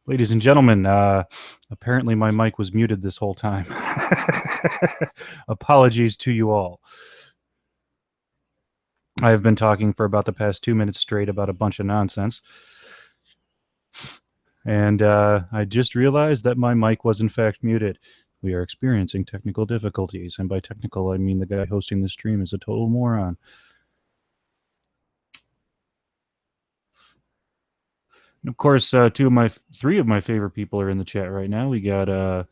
Ladies and gentlemen, apparently my mic was muted this whole time. Apologies to you all. I have been talking for about the past 2 minutes straight about a bunch of nonsense. And I just realized that my mic was in fact muted. We are experiencing technical difficulties. And by technical, I mean the guy hosting the stream is a total moron. And of course, three of my favorite people are in the chat right now. We got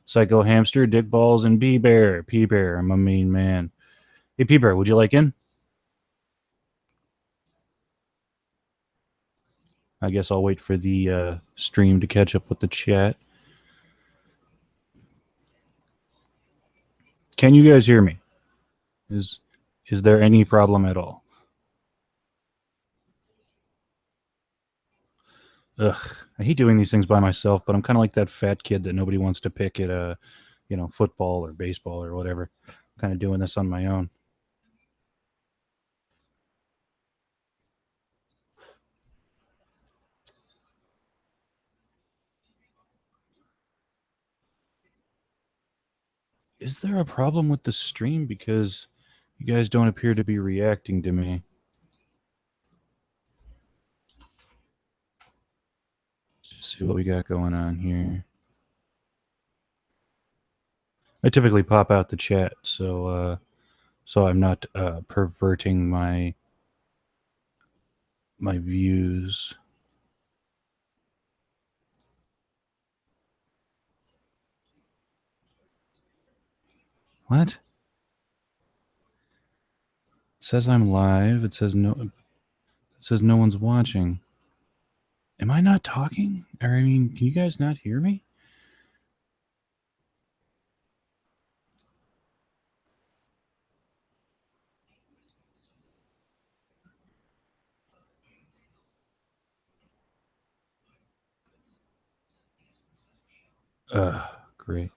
Psycho Hamster, Dick Balls, and P Bear. P Bear, I'm a main man. Hey, P Bear, would you like in? I guess I'll wait for the stream to catch up with the chat. Can you guys hear me? Is there any problem at all? Ugh, I hate doing these things by myself, but I'm kind of like that fat kid that nobody wants to pick at football or baseball or whatever. I'm kind of doing this on my own. Is there a problem with the stream? Because you guys don't appear to be reacting to me. Let's see what we got going on here. I typically pop out the chat, so I'm not perverting my views. What? It says I'm live. It says no. It says no one's watching. Am I not talking? Or I mean, can you guys not hear me? Great.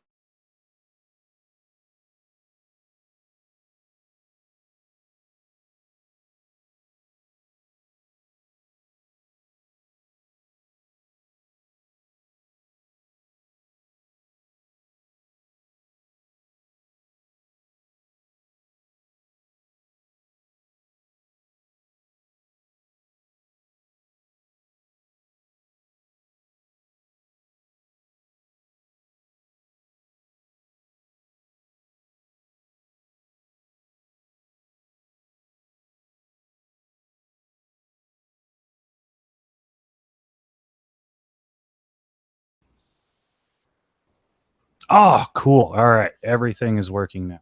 Oh, cool. All right. Everything is working now.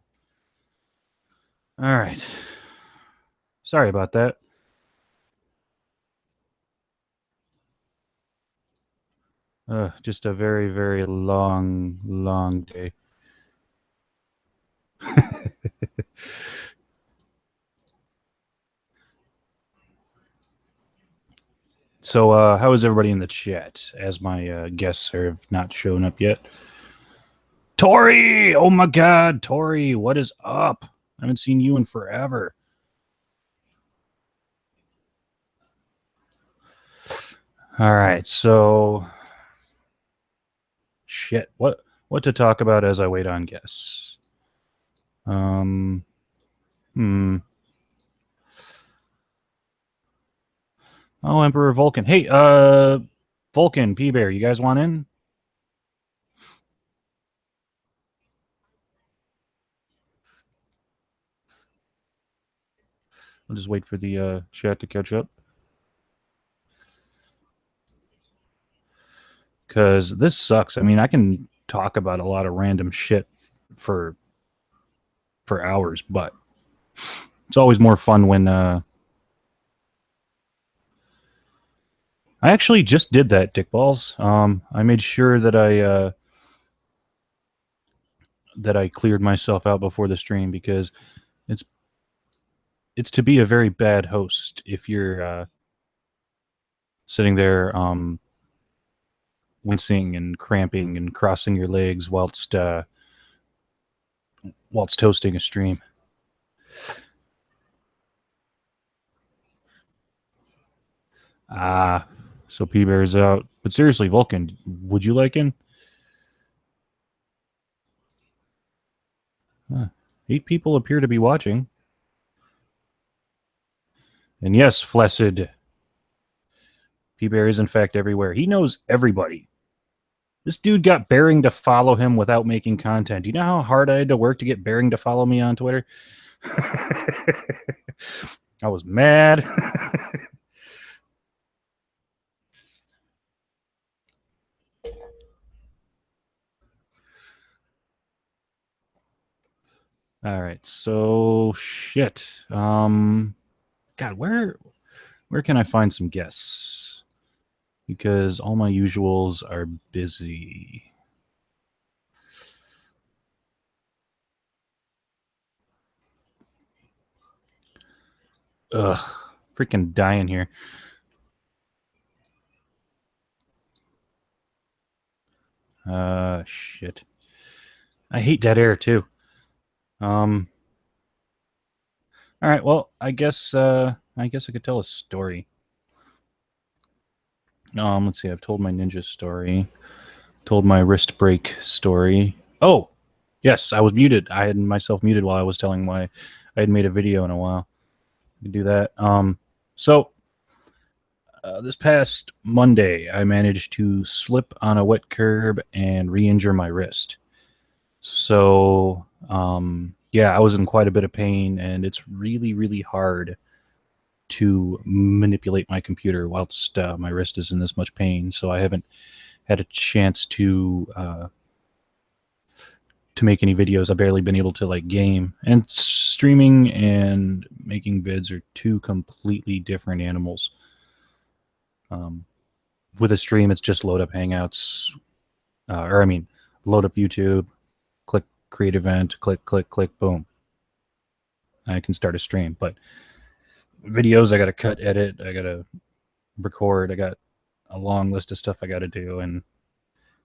All right. Sorry about that. Just a very, very long day. So, how is everybody in the chat? As my guests have not shown up yet. Tori! Oh my God, Tori, what is up? I haven't seen you in forever. All right, so shit. What to talk about as I wait on guests? Oh, Emperor Vulcan. Hey, Vulcan, P Bear, you guys want in? I'll just wait for the chat to catch up. Because this sucks. I mean, I can talk about a lot of random shit for hours, but it's always more fun when I actually just did that, Dick Balls. I made sure that I cleared myself out before the stream because it's to be a very bad host if you're sitting there wincing and cramping and crossing your legs whilst hosting a stream. So P Bear's out. But seriously, Vulcan, would you like in? 8 people appear to be watching. And yes, Flaccid. P Bear is in fact everywhere. He knows everybody. This dude got Bering to follow him without making content. Do you know how hard I had to work to get Bering to follow me on Twitter? I was mad. All right, so shit. God, where can I find some guests? Because all my usuals are busy. Ugh, freaking dying here. Shit. I hate dead air too. All right. Well, I guess I could tell a story. Let's see. I've told my ninja story. Told my wrist break story. Oh, yes. I was muted. I had myself muted while I was telling why I had made a video in a while. I could do that. So this past Monday, I managed to slip on a wet curb and re-injure my wrist. So, yeah, I was in quite a bit of pain, and it's really, really hard to manipulate my computer whilst my wrist is in this much pain. So I haven't had a chance to make any videos. I've barely been able to like game, and streaming and making vids are two completely different animals. With a stream, it's just load up Hangouts, load up YouTube, click create event, click, boom. I can start a stream. But videos, I got to cut, edit, I got to record, I got a long list of stuff I got to do, and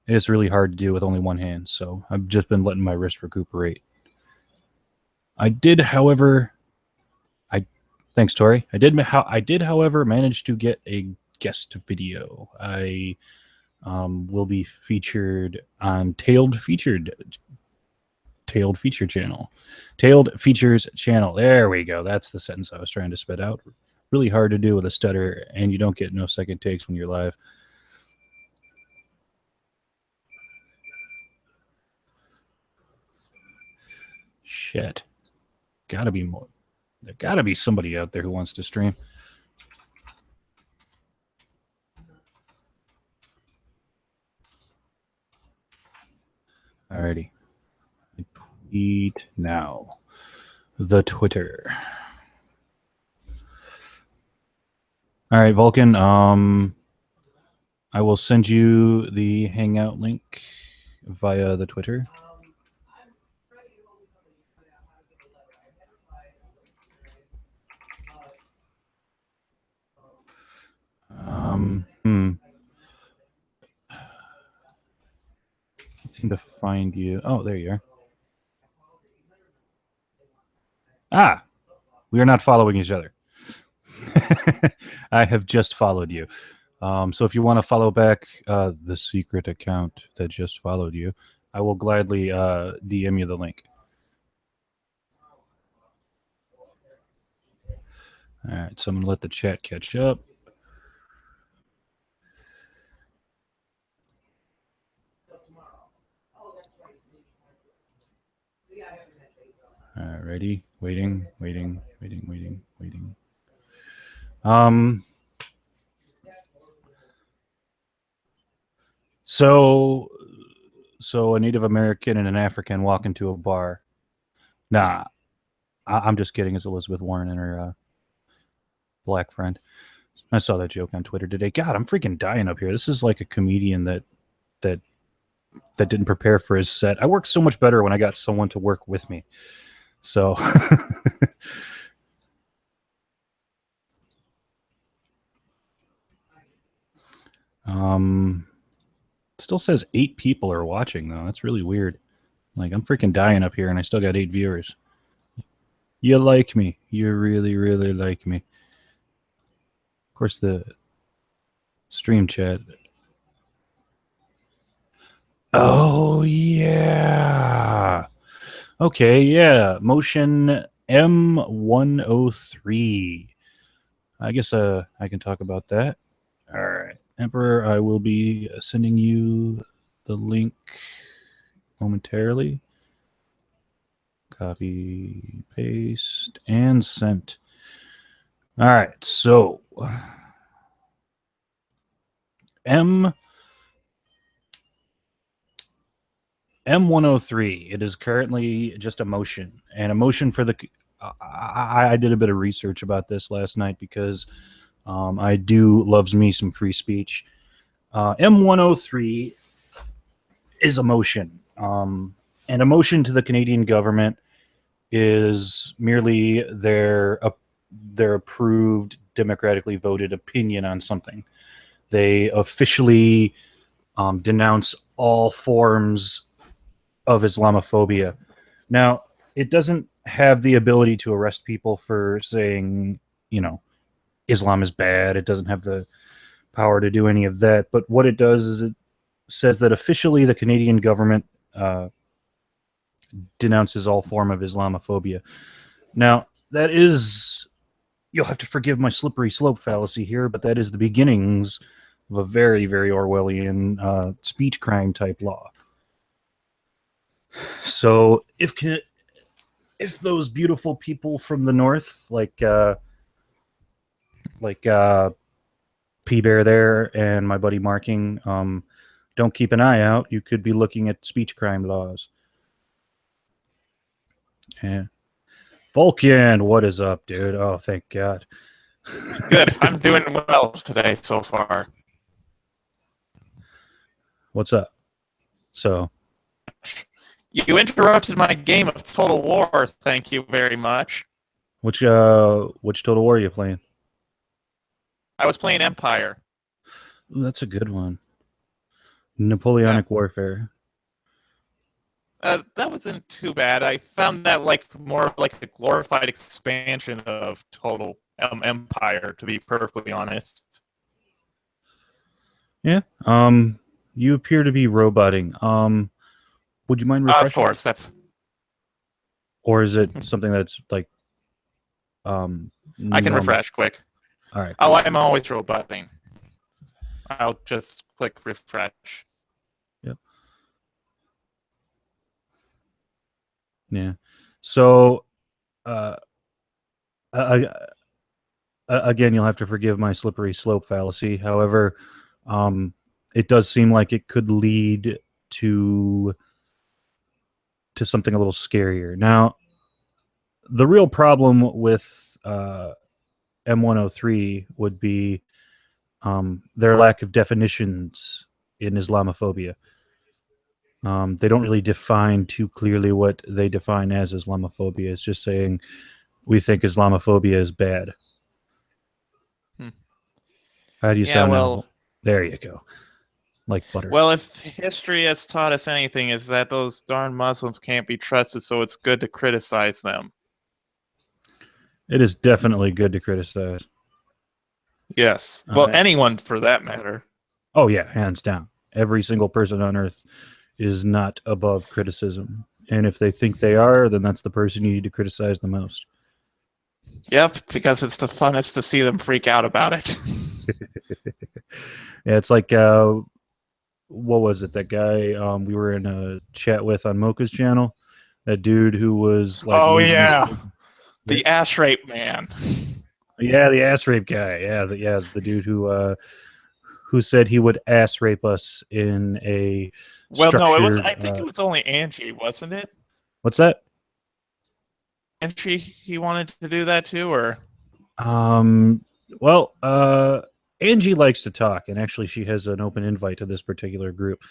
it's really hard to do with only one hand. So I've just been letting my wrist recuperate. I did, however, thanks, Tori. I did, however, manage to get a guest video. I will be featured on Tailed Featured channel. Tailed Features channel. There we go. That's the sentence I was trying to spit out. Really hard to do with a stutter, and you don't get no second takes when you're live. Shit. Gotta be more. There gotta be somebody out there who wants to stream. Alrighty. I tweet now. The Twitter. All right, Vulcan. I will send you the Hangout link via the Twitter. I seem to find you. Oh, there you are. Ah, we are not following each other. I have just followed you. So if you want to follow back the secret account that just followed you, I will gladly DM you the link. All right, so I'm going to let the chat catch up. Alrighty, waiting. So a Native American and an African walk into a bar. Nah, I'm just kidding. It's Elizabeth Warren and her black friend. I saw that joke on Twitter today. God, I'm freaking dying up here. This is like a comedian that didn't prepare for his set. I work so much better when I got someone to work with me. So still says 8 people are watching though. That's really weird. Like I'm freaking dying up here and I still got 8 viewers. You like me. You really, really like me. Of course, Stream chat. Oh, yeah. Okay, yeah. Motion M103. I guess I can talk about that. All right. Emperor, I will be sending you the link momentarily. Copy, paste, and sent. All right. So, M103. It is currently just a motion, and a motion for the. I did a bit of research about this last night because I do loves me some free speech. M103 is a motion, and a motion to the Canadian government is merely their approved, democratically voted opinion on something. They officially denounce all forms of Islamophobia. Now, it doesn't have the ability to arrest people for saying, Islam is bad. It doesn't have the power to do any of that. But what it does is it says that officially the Canadian government denounces all form of Islamophobia. Now, that is, you'll have to forgive my slippery slope fallacy here, but that is the beginnings of a very, very Orwellian speech crime type law. So if those beautiful people from the north, like P-Bear there and my buddy Marking, don't keep an eye out, you could be looking at speech crime laws. Yeah. Vulcan, what is up, dude? Oh, thank God. Good. I'm doing well today so far. What's up? So, you interrupted my game of Total War. Thank you very much. which Total War are you playing? I was playing Empire. Ooh, that's a good one. Napoleonic Warfare. That wasn't too bad. I found that more like a glorified expansion of Total Empire, to be perfectly honest. Yeah. You appear to be roboting. Would you mind refreshing? Of course, that's. Or is it something that's like? I can normal? refresh quick. All right. Oh, I'm always roboting. I'll just click refresh. Yep. Yeah. So, again, you'll have to forgive my slippery slope fallacy. However, it does seem like it could lead to something a little scarier. Now, the real problem with M103 would be their lack of definitions in Islamophobia. They don't really define too clearly what they define as Islamophobia. It's just saying we think Islamophobia is bad. How do you sound now? There you go. Like butter. Well, if history has taught us anything, is that those darn Muslims can't be trusted, so it's good to criticize them. It is definitely good to criticize. Yes. Well, anyone for that matter. Oh, yeah, hands down. Every single person on Earth is not above criticism. And if they think they are, then that's the person you need to criticize the most. Yep, because it's the funnest to see them freak out about it. Yeah, it's like, what was it? That guy we were in a chat with on Mocha's channel? That dude who was like... Oh, yeah. The ass rape man. Yeah, the ass rape guy. Yeah, the dude who said he would ass rape us in a no, it was. I think it was only Angie, wasn't it? What's that? Angie, he wanted to do that too, or? Well, Angie likes to talk, and actually, she has an open invite to this particular group.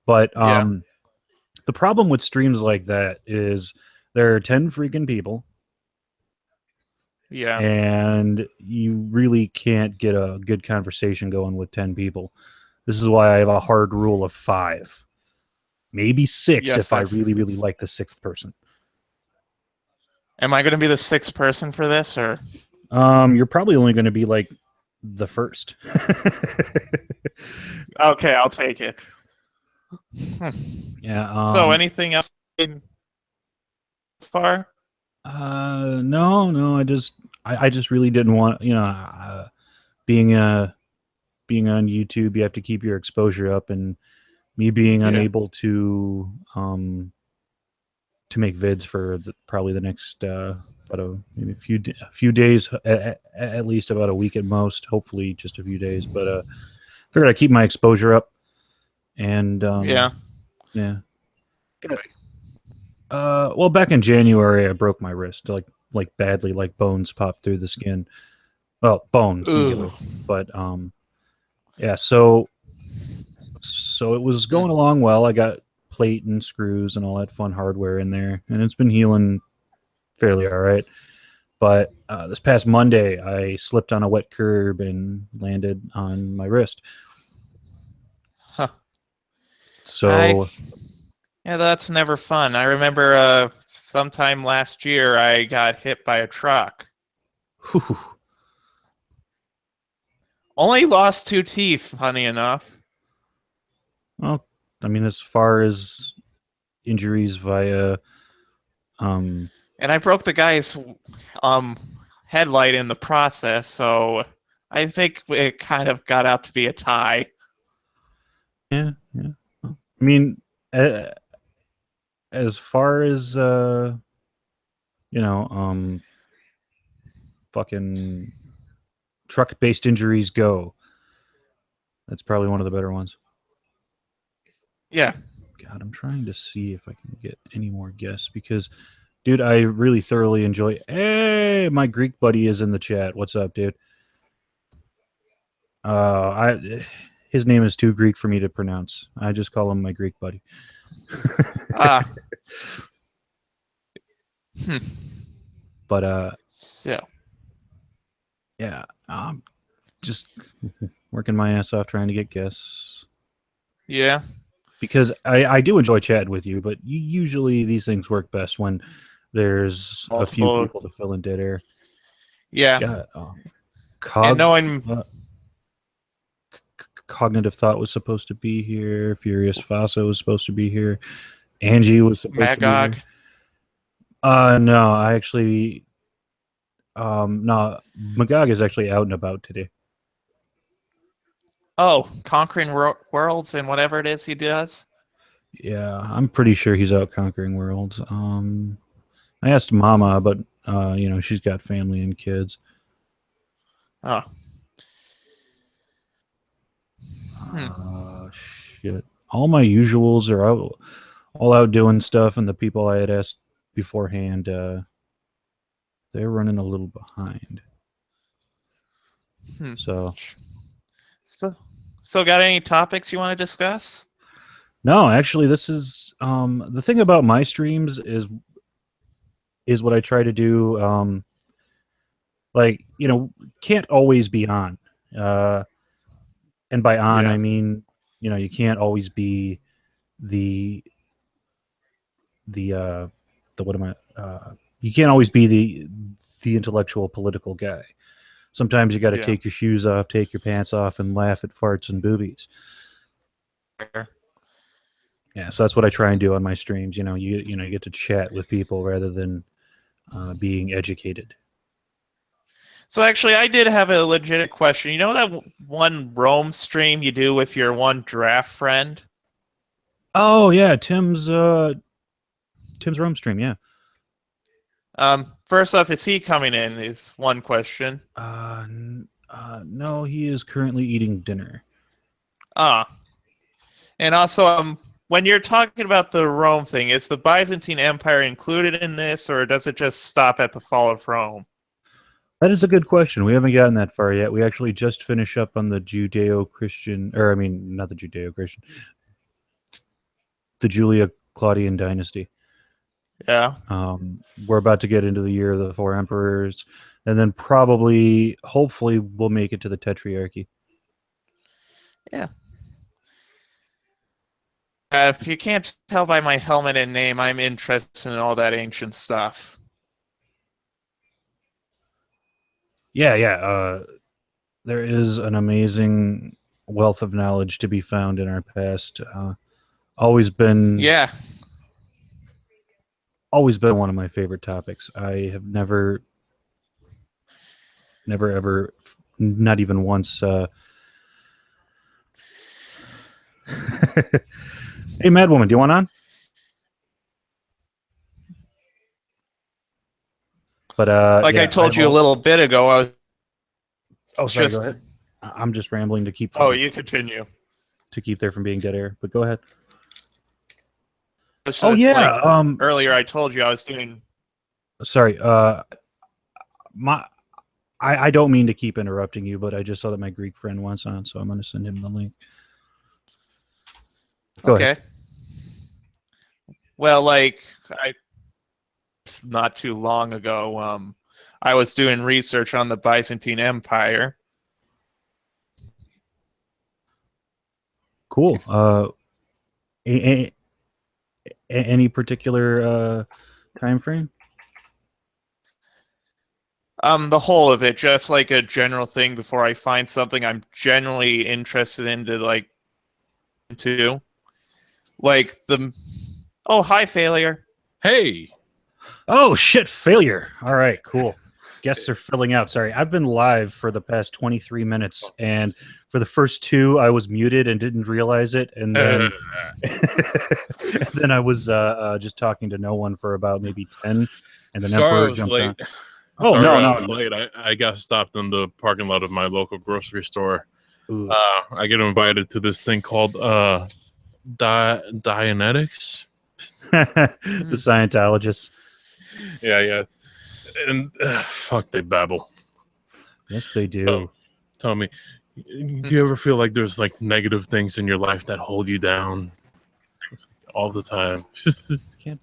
But the problem with streams like that is there are 10 freaking people. Yeah. And you really can't get a good conversation going with 10 people. This is why I have a hard rule of 5. Maybe 6 if I really, really like the 6th person. Am I going to be the 6th person for this, or? You're probably only going to be like the first. Okay, I'll take it. Hmm. Yeah. So, anything else far? No, no. I just really didn't want, being being on YouTube, you have to keep your exposure up, and me being Yeah. unable to make vids for probably the next about maybe a few days, at least about a week at most. Hopefully, just a few days. But figured I'd keep my exposure up, and Yeah. yeah. Well, back in January, I broke my wrist, like badly, like bones popped through the skin. Well, bone Ooh. singular, but yeah. So it was Hmm. going along well. I got plate and screws and all that fun hardware in there, and it's been healing fairly all right. But this past Monday, I slipped on a wet curb and landed on my wrist. Huh. I So, Yeah, that's never fun. I remember sometime last year I got hit by a truck. whew, Only lost 2 teeth, funny enough. well, I mean, as far as injuries via, um, And I broke the guy's um headlight in the process, so I think it kind of got out to be a tie. yeah, yeah. I mean, uh, as far as you know, fucking truck-based injuries go, that's probably one of the better ones. Yeah. God, I'm trying to see if I can get any more guests because, dude, I really thoroughly enjoy. Hey, my Greek buddy is in the chat. What's up, dude? I his name is too Greek for me to pronounce. I just call him my Greek buddy. Ah. Hmm. But So, yeah, just working my ass off trying to get guests yeah. because I do enjoy chatting with you, but usually these things work best when there's a few Multiple. people to fill in dead air. Yeah. God, And cog knowing uh, cognitive thought was supposed to be here. Furious Faso was supposed to be here. Angie was supposed to be Magog. here. No, I actually no, Magog is actually out and about today. Oh, conquering worlds and whatever it is he does. Yeah, I'm pretty sure he's out conquering worlds. I asked Mama, but she's got family and kids. Oh. Hmm. Shit. All my usuals are out, all out doing stuff, and the people I had asked beforehand, they're running a little behind. Hmm. So So, so got any topics you want to discuss? no, actually, this is the thing about my streams is what I try to do. Like can't always be on, uh, and by on Yeah. I mean you can't always be the the what am I? You can't always be the intellectual political guy. Sometimes you got to Yeah. take your shoes off, take your pants off, and laugh at farts and boobies. Yeah, so that's what I try and do on my streams. You get to chat with people rather than being educated. So actually, I did have a legit question. You know that one Rome stream you do with your one draft friend? Oh yeah, Tim's Rome stream. Yeah. First off, is he coming in? Is one question. No, he is currently eating dinner. Ah, and also, when you're talking about the Rome thing, is the Byzantine Empire included in this, or does it just stop at the fall of Rome? That is a good question. We haven't gotten that far yet. We actually just finished up on the Judeo-Christian, or I mean, not the Judeo-Christian, the Julia Claudian dynasty. Yeah. We're about to get into the year of the four emperors, and then probably, hopefully, we'll make it to the Tetrarchy. Yeah. If you can't tell by my helmet and name, I'm interested in all that ancient stuff. Yeah, yeah. there is an amazing wealth of knowledge to be found in our past. Always been Yeah. always been one of my favorite topics. I have never ever, not even once. Hey, Madwoman, do you want on? But Like I yeah, told you a little bit ago, I was Oh, sorry. just. Go ahead. I'm just rambling to keep Oh, you continue. there from being dead air. But go ahead. It's Oh just yeah. like earlier, I told you I was doing. Sorry. My I don't mean to keep interrupting you, but I just saw that my Greek friend wants on, so I'm going to send him the link. Go ahead. Well, like not too long ago, I was doing research on the Byzantine Empire. Cool. Any particular time frame? The whole of it, just like a general thing. Before I find something I'm generally interested in to like into, like the. Oh, hi, failure. Hey, Oh shit! Failure. All right. Cool. Guests are filling out. Sorry, I've been live for the past 23 minutes, and for the first two, I was muted and didn't realize it, and then and then I was just talking to no one for about maybe 10, and then sorry I Emperor was jumped late. on. Oh Sorry no, I no, was late. I got stopped in the parking lot of my local grocery store. Ooh. I get invited to this thing called Dianetics. The Scientologists. Yeah. And fuck, they babble. Yes, they do. So, tell me, do you ever feel like there's like negative things in your life that hold you down all the time? Can't.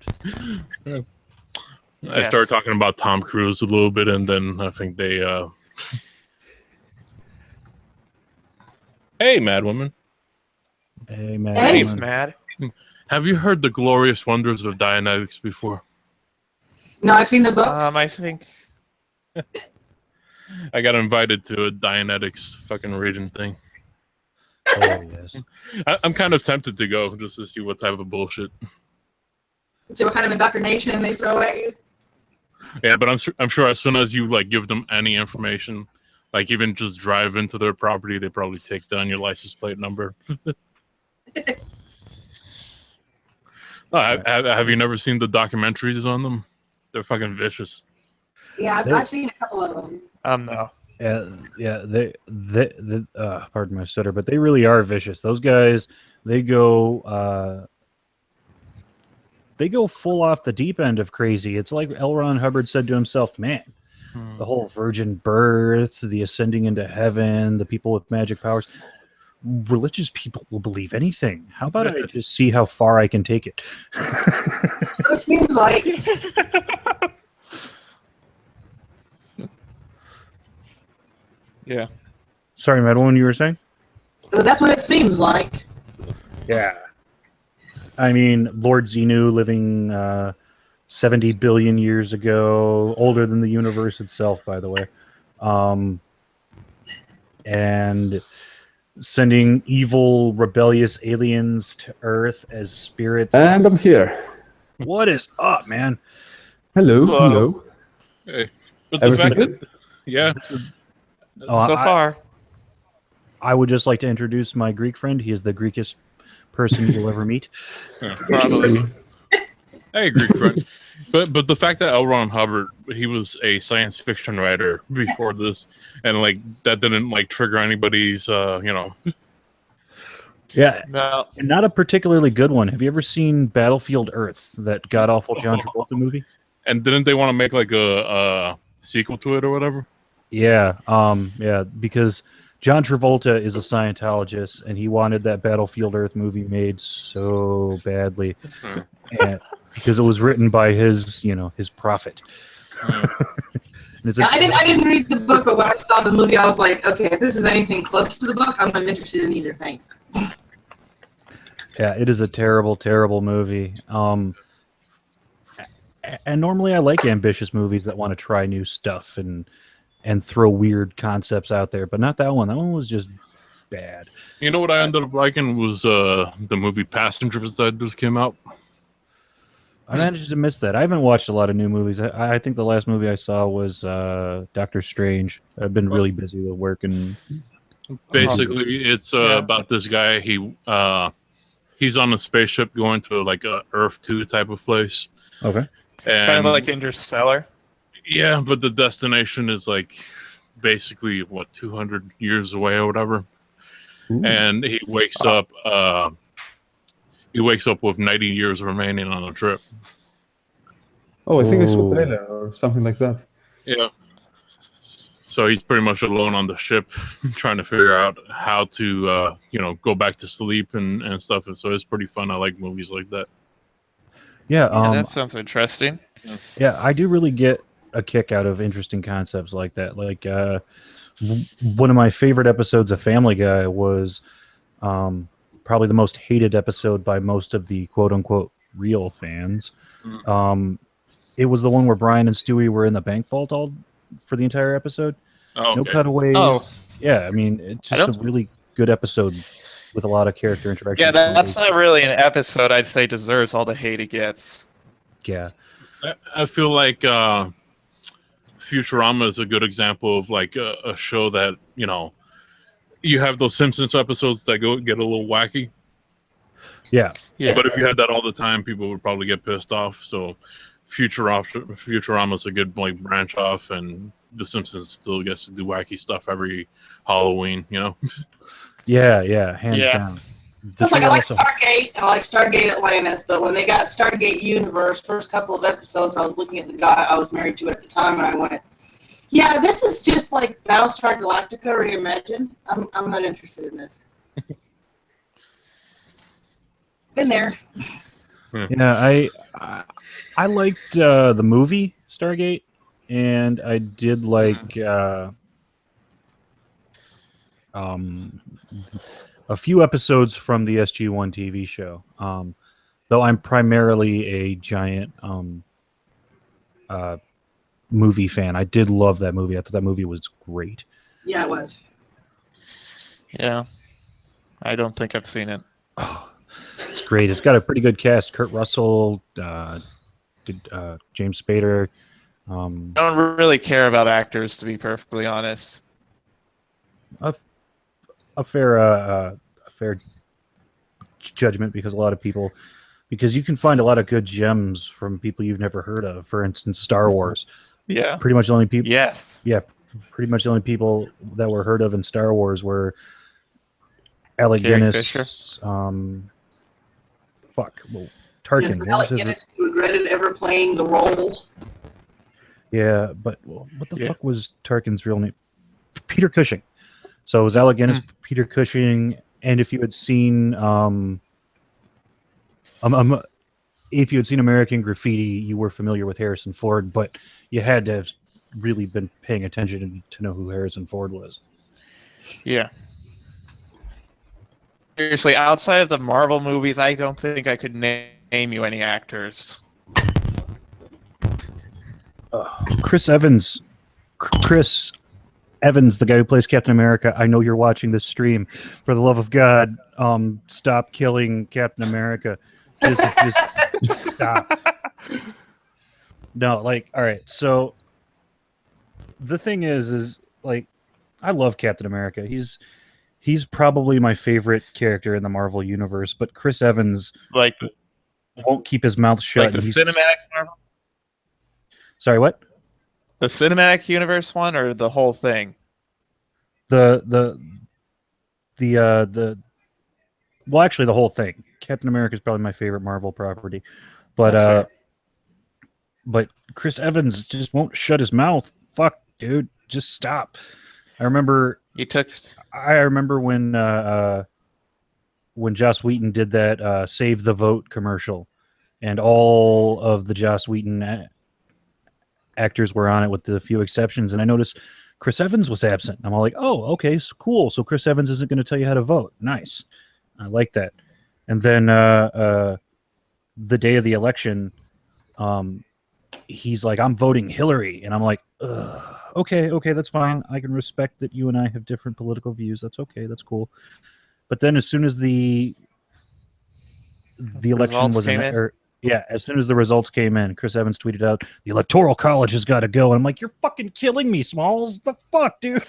I started talking about Tom Cruise a little bit, and then I think they. Hey, Madwoman. Hey, man. Thanks, Mad. Have you heard the glorious wonders of Dianetics before? No, I've seen the books. I think. I got invited to a Dianetics fucking reading thing. Oh yes. I'm kind of tempted to go just to see what type of bullshit. See what kind of indoctrination they throw at you. Yeah, but I'm sure as soon as you like give them any information, like even just drive into their property, they probably take down your license plate number. Have you never seen the documentaries on them? They're fucking vicious. Yeah, I've seen a couple of them. No. Yeah. They pardon my stutter, but they really are vicious. Those guys, they go full off the deep end of crazy. It's like L. Ron Hubbard said to himself, "Man, the whole virgin birth, the ascending into heaven, the people with magic powers. Religious people will believe anything. How about I just see how far I can take it?" It seems like. Yeah. Sorry, Madeline, you were saying? That's what it seems like. Yeah. I mean, Lord Xenu living 70 billion years ago, older than the universe itself, by the way. And sending evil, rebellious aliens to Earth as spirits. And I'm here. What is up, man? Hello. Hey, but the Everything fact good? that, yeah, So far. I would just like to introduce my Greek friend. He is the Greekest person you'll ever meet. Probably. I agree, friend. But the fact that L. Ron Hubbard, he was a science fiction writer before this, and like that didn't like trigger anybody's, Yeah, No. and not a particularly good one. Have you ever seen Battlefield Earth, that god awful John Travolta movie? And didn't they want to make like a sequel to it or whatever? Yeah, because John Travolta is a Scientologist, and he wanted that Battlefield Earth movie made so badly, and because it was written by his prophet. I didn't read the book, but when I saw the movie, I was like, okay, if this is anything close to the book, I'm not interested in either. Thanks. Yeah, it is a terrible, terrible movie. And normally I like ambitious movies that want to try new stuff and and throw weird concepts out there, but not that one. That one was just bad. You know what I ended up liking was the movie Passengers that just came out. I managed to miss that. I haven't watched a lot of new movies. I think the last movie I saw was Doctor Strange. I've been really busy with work and Basically, it's about this guy. He's on a spaceship going to like a Earth 2 type of place. okay. And, Kind of like Interstellar. yeah, but the destination is like basically 200 years away or whatever. Ooh. And he wakes up. He wakes up with 90 years remaining on the trip. Oh, I think I saw Ooh. a trailer or something like that. Yeah. So he's pretty much alone on the ship, trying to figure out how to, go back to sleep and stuff. And so it's pretty fun. I like movies like that. Yeah, Yeah, that sounds interesting. yeah, I do really get a kick out of interesting concepts like that. Like one of my favorite episodes of Family Guy was probably the most hated episode by most of the quote-unquote real fans. It was the one where Brian and Stewie were in the bank vault all for the entire episode. Oh, No okay. cutaways. Oh. Yeah, I mean, it's just a really good episode with a lot of character interaction. Yeah, that's not really an episode I'd say deserves all the hate it gets. Yeah. I feel like Futurama is a good example of like a show that, you have those Simpsons episodes that get a little wacky. Yeah. Yeah. But if you had that all the time, people would probably get pissed off. So Futurama's a good like branch off, and The Simpsons still gets to do wacky stuff every Halloween, Yeah, hands Yeah. down. It's like I like Stargate. I like Stargate Atlantis, but when they got Stargate Universe, first couple of episodes, I was looking at the guy I was married to at the time, and I went, "Yeah, this is just like Battlestar Galactica reimagined. I'm not interested in this." Been there. Yeah, I liked the movie Stargate, and I did like a few episodes from the SG-1 TV show. Though I'm primarily a giant movie fan. I did love that movie. I thought that movie was great. Yeah, it was. Yeah. I don't think I've seen it. Oh, it's great. It's got a pretty good cast. Kurt Russell, James Spader. I don't really care about actors, to be perfectly honest. A fair judgment, because you can find a lot of good gems from people you've never heard of. For instance, Star Wars. Yeah. Pretty much the only people. Yes. Yeah, pretty much the only people that were heard of in Star Wars were Alec Carrie Guinness. Fisher. Tarkin. Yes, What was Alec his- Guinness regretted ever playing the role. Yeah, but what the Yeah. fuck was Tarkin's real name? Peter Cushing. So it was Alec Guinness, Peter Cushing, and if you had seen if you had seen American Graffiti, you were familiar with Harrison Ford, but you had to have really been paying attention to know who Harrison Ford was. Yeah. Seriously, outside of the Marvel movies, I don't think I could name you any actors. Chris Evans, the guy who plays Captain America. I know you're watching this stream. For the love of God, stop killing Captain America. Just stop. No, like, all right. So the thing is like, I love Captain America. He's probably my favorite character in the Marvel universe. But Chris Evans Like won't keep his mouth shut. the and he's- cinematic Marvel? Sorry, what? The cinematic universe one or the whole thing? Well, actually, the whole thing. Captain America is probably my favorite Marvel property, but That's fair. but Chris Evans just won't shut his mouth. Fuck, dude, just stop. I remember when Joss Whedon did that "Save the Vote" commercial, and all of the Joss Whedon actors were on it, with the few exceptions, and I noticed Chris Evans was absent. I'm all like, oh, okay, so cool. So Chris Evans isn't going to tell you how to vote. Nice. I like that. And then the day of the election, he's like, I'm voting Hillary. And I'm like, ugh, okay, that's fine. I can respect that you and I have different political views. That's okay. That's cool. But then as soon as the election Results was came in? as soon as the results came in, Chris Evans tweeted out, "The Electoral College has got to go." And I'm like, "You're fucking killing me, Smalls. The fuck, dude."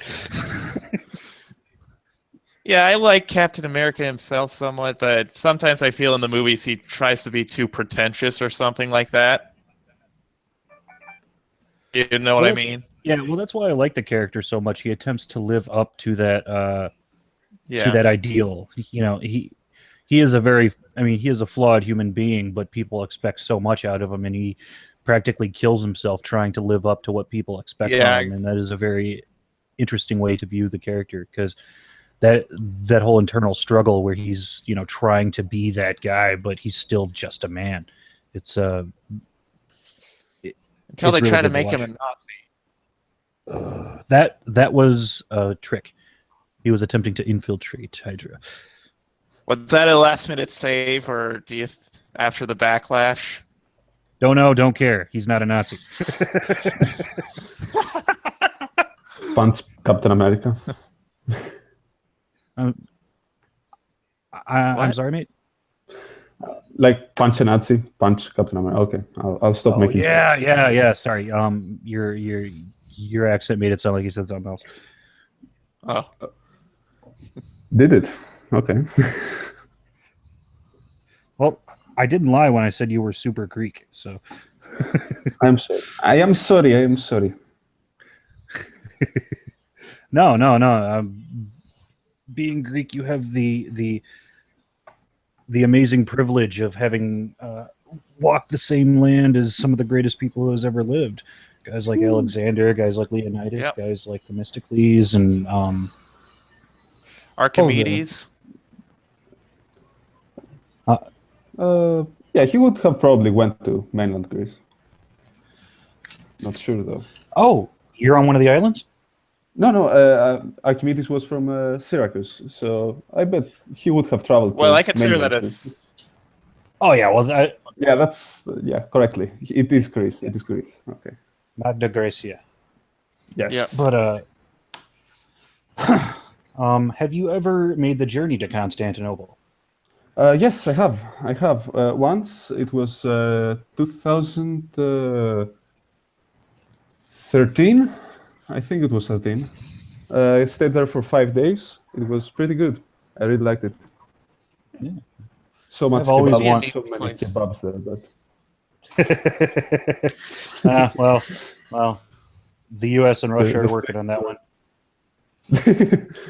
Yeah, I like Captain America himself somewhat, but sometimes I feel in the movies he tries to be too pretentious or something like that. You know what I mean? Yeah, well, that's why I like the character so much. He attempts to live up to that Yeah. ideal. You know, he is he is a flawed human being, but people expect so much out of him, and he practically kills himself trying to live up to what people expect Yeah. from him. And that is a very interesting way to view the character, because that whole internal struggle where he's trying to be that guy, but he's still just a man. It's Until it's they really try to good make watch. him a Nazi. That was a trick. He was attempting to infiltrate Hydra. Was that a last-minute save, or do you after the backlash? Don't know, don't care. He's not a Nazi. Punch Captain America. I'm sorry, mate. Like punch a Nazi, punch Captain America. Okay, I'll stop making jokes. Yeah. Sorry. Your accent made it sound like you said something else. Oh, Did it? Okay. Well, I didn't lie when I said you were super Greek. So I'm sorry. I am sorry. No. Being Greek, you have the amazing privilege of having walked the same land as some of the greatest people who has ever lived. Guys like Alexander, guys like Leonidas, Yep. guys like Themistocles, and Archimedes. Yeah, he would have probably went to mainland Greece. Not sure though. oh, you're on one of the islands? No. Archimedes was from Syracuse, so I bet he would have traveled. Well, to I consider that mainland as Greece. Oh yeah, well Yeah, that's correctly. It is Greece. It is Greece. Okay. Magna Graecia. Yes. Yeah. But have you ever made the journey to Constantinople? Yes, I have. Once. It was 2013. I think it was 13. I stayed there for 5 days. It was pretty good. I really liked it. Yeah. So much I've always kebab, wanted- so many place. kebabs there, but Well, the U.S. and Russia are the working on that one.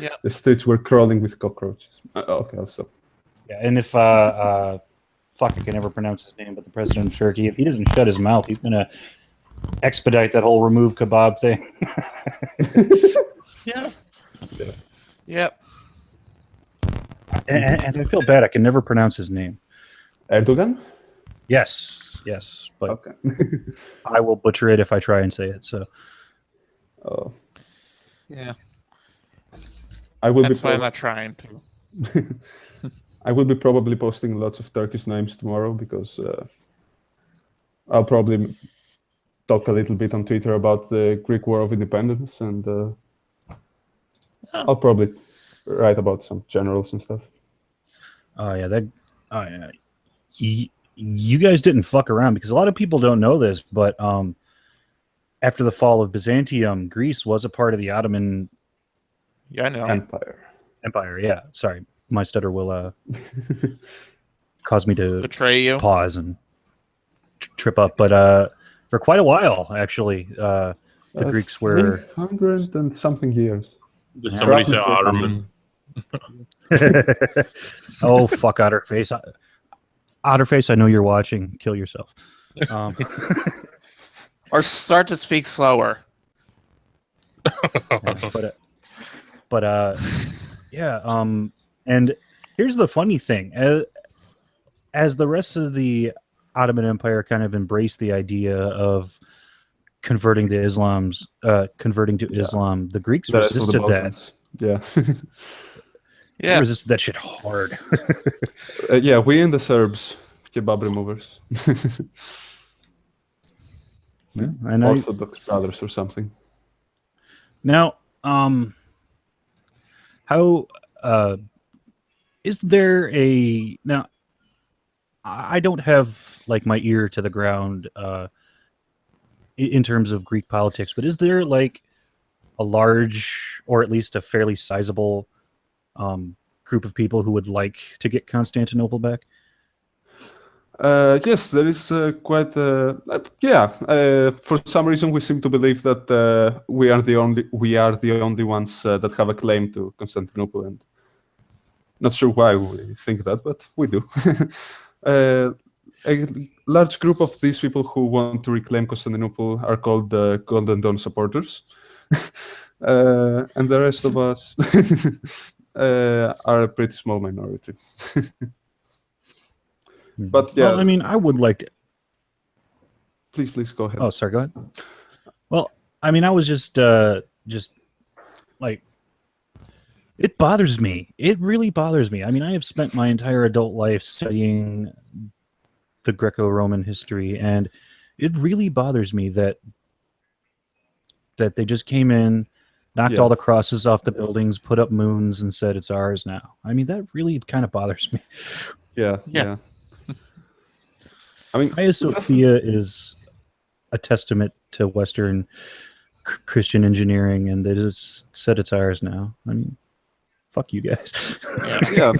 Yeah. the streets were crawling with cockroaches. Okay, I'll stop. Yeah, and if I can never pronounce his name, but the president of Turkey, if he doesn't shut his mouth, he's gonna expedite that whole remove kebab thing. Yeah. Yep. and I feel bad. I can never pronounce his name. Erdogan? Yes, but Okay. I will butcher it if I try and say it. So Oh, Yeah. I will That's be. why I'm not trying to. I will be probably posting lots of Turkish names tomorrow because I'll probably talk a little bit on Twitter about the Greek War of Independence, and I'll probably write about some generals and stuff. You guys didn't fuck around, because a lot of people don't know this, but after the fall of Byzantium, Greece was a part of the Ottoman Yeah, I know. Empire. Yeah, sorry, my stutter will cause me to Betray you. pause and trip up. But for quite a while, actually, the Greeks were 300 and something years. Did somebody say Roughly Ottoman? 400. Oh, fuck, Otterface. Otterface, I know you're watching. Kill yourself. Or start to speak slower. And here's the funny thing. As the rest of the Ottoman Empire kind of embraced the idea of converting to Islam, the Greeks The rest of the resisted that. Balkans. Yeah. They Yeah. resisted that shit hard. Yeah, we and the Serbs, kebab removers. And Orthodox brothers or something. Now, how is there a now? I don't have like my ear to the ground in terms of Greek politics, but is there like a large or at least a fairly sizable group of people who would like to get Constantinople back? Yes, there is quite. Yeah, for some reason we seem to believe that we are the only ones that have a claim to Constantinople, and not sure why we think that, but we do. A large group of these people who want to reclaim Constantinople are called the Golden Dawn supporters, and the rest of us are a pretty small minority. But yeah, Well, I mean, I would like to. please go ahead. Oh, sorry. Go ahead. Well, I mean, I was just like, it bothers me. It really bothers me. I mean, I have spent my entire adult life studying the Greco-Roman history, and it really bothers me that they just came in, knocked all the crosses off the buildings, put up moons, and said it's ours now. I mean, that really kind of bothers me. Yeah. I mean, Hagia Sophia is a testament to Western Christian engineering, and they just said it's ours now. I mean, fuck you guys. yeah.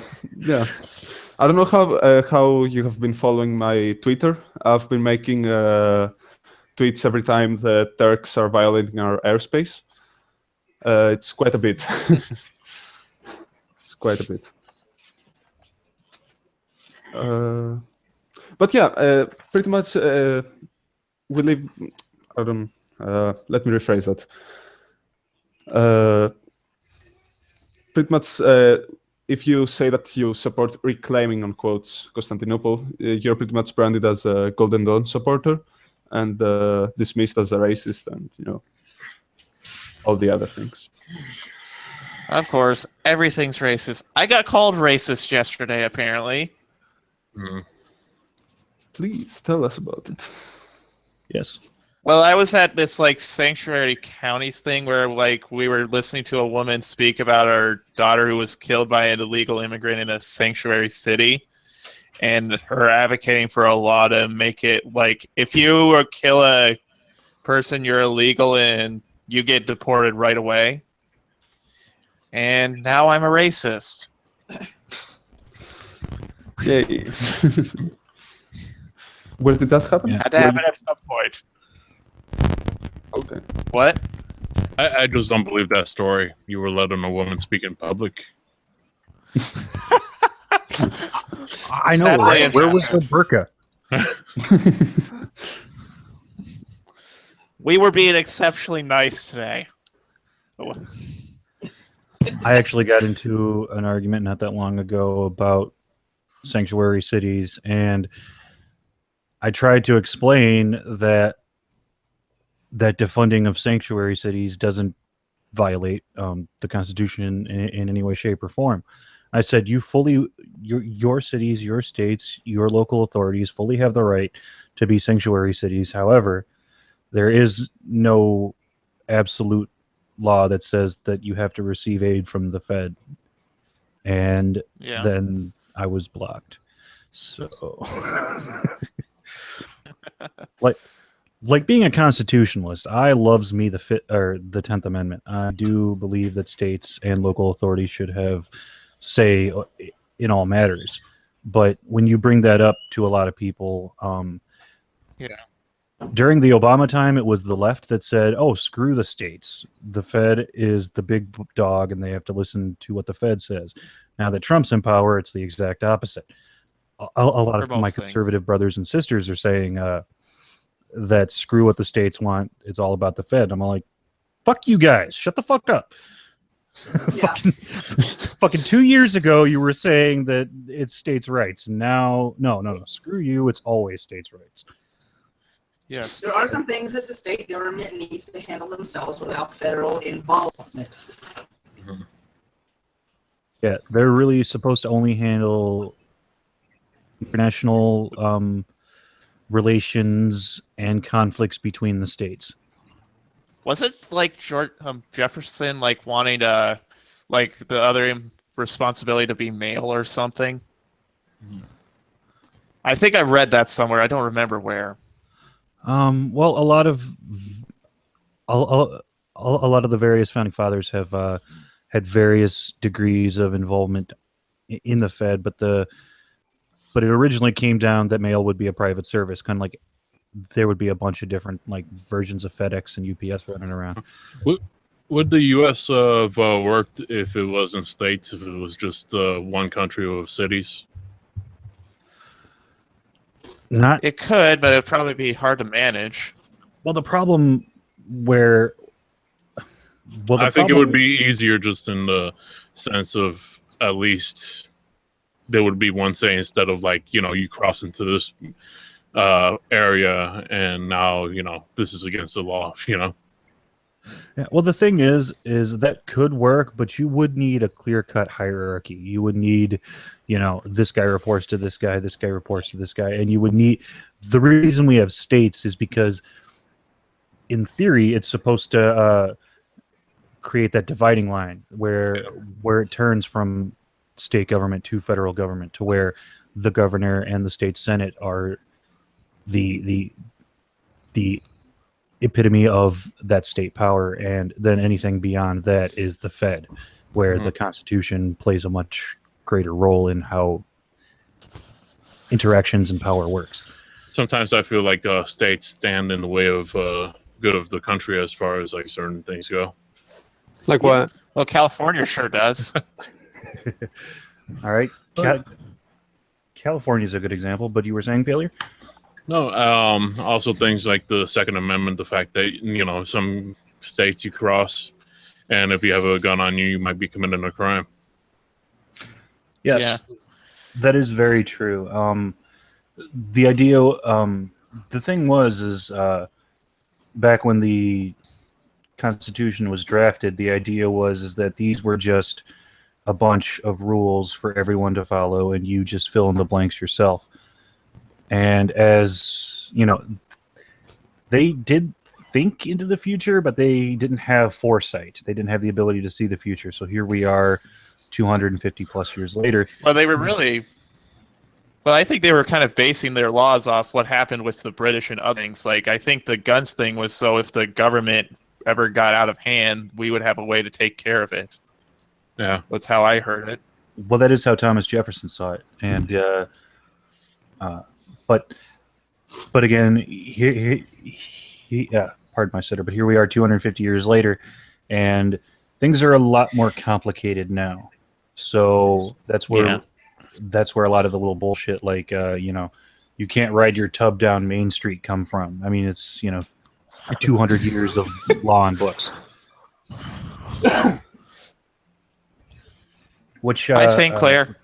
I don't know how you have been following my Twitter. I've been making tweets every time the Turks are violating our airspace. It's quite a bit. It's quite a bit. But yeah, pretty much we live. I don't. Let me rephrase that. Pretty much, if you say that you support reclaiming, on quotes, Constantinople, you're pretty much branded as a Golden Dawn supporter and dismissed as a racist, and all the other things. Of course, everything's racist. I got called racist yesterday, apparently. Please tell us about it. Yes. Well, I was at this sanctuary counties thing where we were listening to a woman speak about her daughter who was killed by an illegal immigrant in a sanctuary city, and her advocating for a law to make it if you kill a person, you're illegal and you get deported right away. And now I'm a racist. Yay. Where did that happen? Yeah. Had to happen at some point. Okay. What? I just don't believe that story. You were letting a woman speak in public. I know, right? Where was her burqa? We were being exceptionally nice today. I actually got into an argument not that long ago about sanctuary cities, and I tried to explain that defunding of sanctuary cities doesn't violate the Constitution in any way, shape, or form. I said, your cities, your states, your local authorities fully have the right to be sanctuary cities. However, there is no absolute law that says that you have to receive aid from the Fed. And then I was blocked. So, like being a constitutionalist, I loves me the 10th Amendment. I do believe that states and local authorities should have say in all matters. But when you bring that up to a lot of people, during the Obama time, it was the left that said, "Oh, screw the states. The Fed is the big dog, and they have to listen to what the Fed says." Now that Trump's in power, it's the exact opposite. A lot of my conservative brothers and sisters are saying that screw what the states want. It's all about the Fed. I'm all like, fuck you guys. Shut the fuck up. Yeah. fucking 2 years ago, you were saying that it's states' rights. Now, no. Screw you. It's always states' rights. Yes. There are some things that the state government needs to handle themselves without federal involvement. Yeah, they're really supposed to only handle international relations and conflicts between the states. Was it like Jefferson like wanting to like the other responsibility to be male or something? I think I read that somewhere. I don't remember where. Well, a lot of the various founding fathers have had various degrees of involvement in the Fed, but it originally came down that mail would be a private service, kind of like there would be a bunch of different like versions of FedEx and UPS running around. Would the U.S. have worked if it wasn't states, if it was just one country of cities? Not It could, but it'd probably be hard to manage. well. The problem where I think it would be easier just in the sense of at least there would be one say instead of like, you cross into this area and now, this is against the law, Yeah, well, the thing is that could work, but you would need a clear-cut hierarchy. You would need, this guy reports to this guy reports to this guy, and you would need. The reason we have states is because, in theory, it's supposed to create that dividing line where it turns from state government to federal government, to where the governor and the state senate are the epitome of that state power, and then anything beyond that is the Fed, where the Constitution plays a much greater role in how interactions and power works. Sometimes I feel like states stand in the way of good of the country as far as like certain things go. Like what? Well, California sure does. All right, California is a good example, but you were saying failure. No, also things like the Second Amendment, the fact that, some states you cross, and if you have a gun on you, you might be committing a crime. Yes, Yeah. That is very true. The idea, the thing is back when the Constitution was drafted, the idea is that these were just a bunch of rules for everyone to follow, and you just fill in the blanks yourself. And as they did think into the future, but they didn't have foresight. They didn't have the ability to see the future. So here we are 250 plus years later. Well, they were really... Well, I think they were kind of basing their laws off what happened with the British and other things. Like, I think the guns thing was so if the government ever got out of hand, we would have a way to take care of it. Yeah. That's how I heard it. Well, that is how Thomas Jefferson saw it. And but again, pardon my stutter, but here we are 250 years later, and things are a lot more complicated now. So that's where a lot of the little bullshit, like you can't ride your tub down Main Street, come from. I mean, it's 200 years of law and books. Which Hi, St. Clair.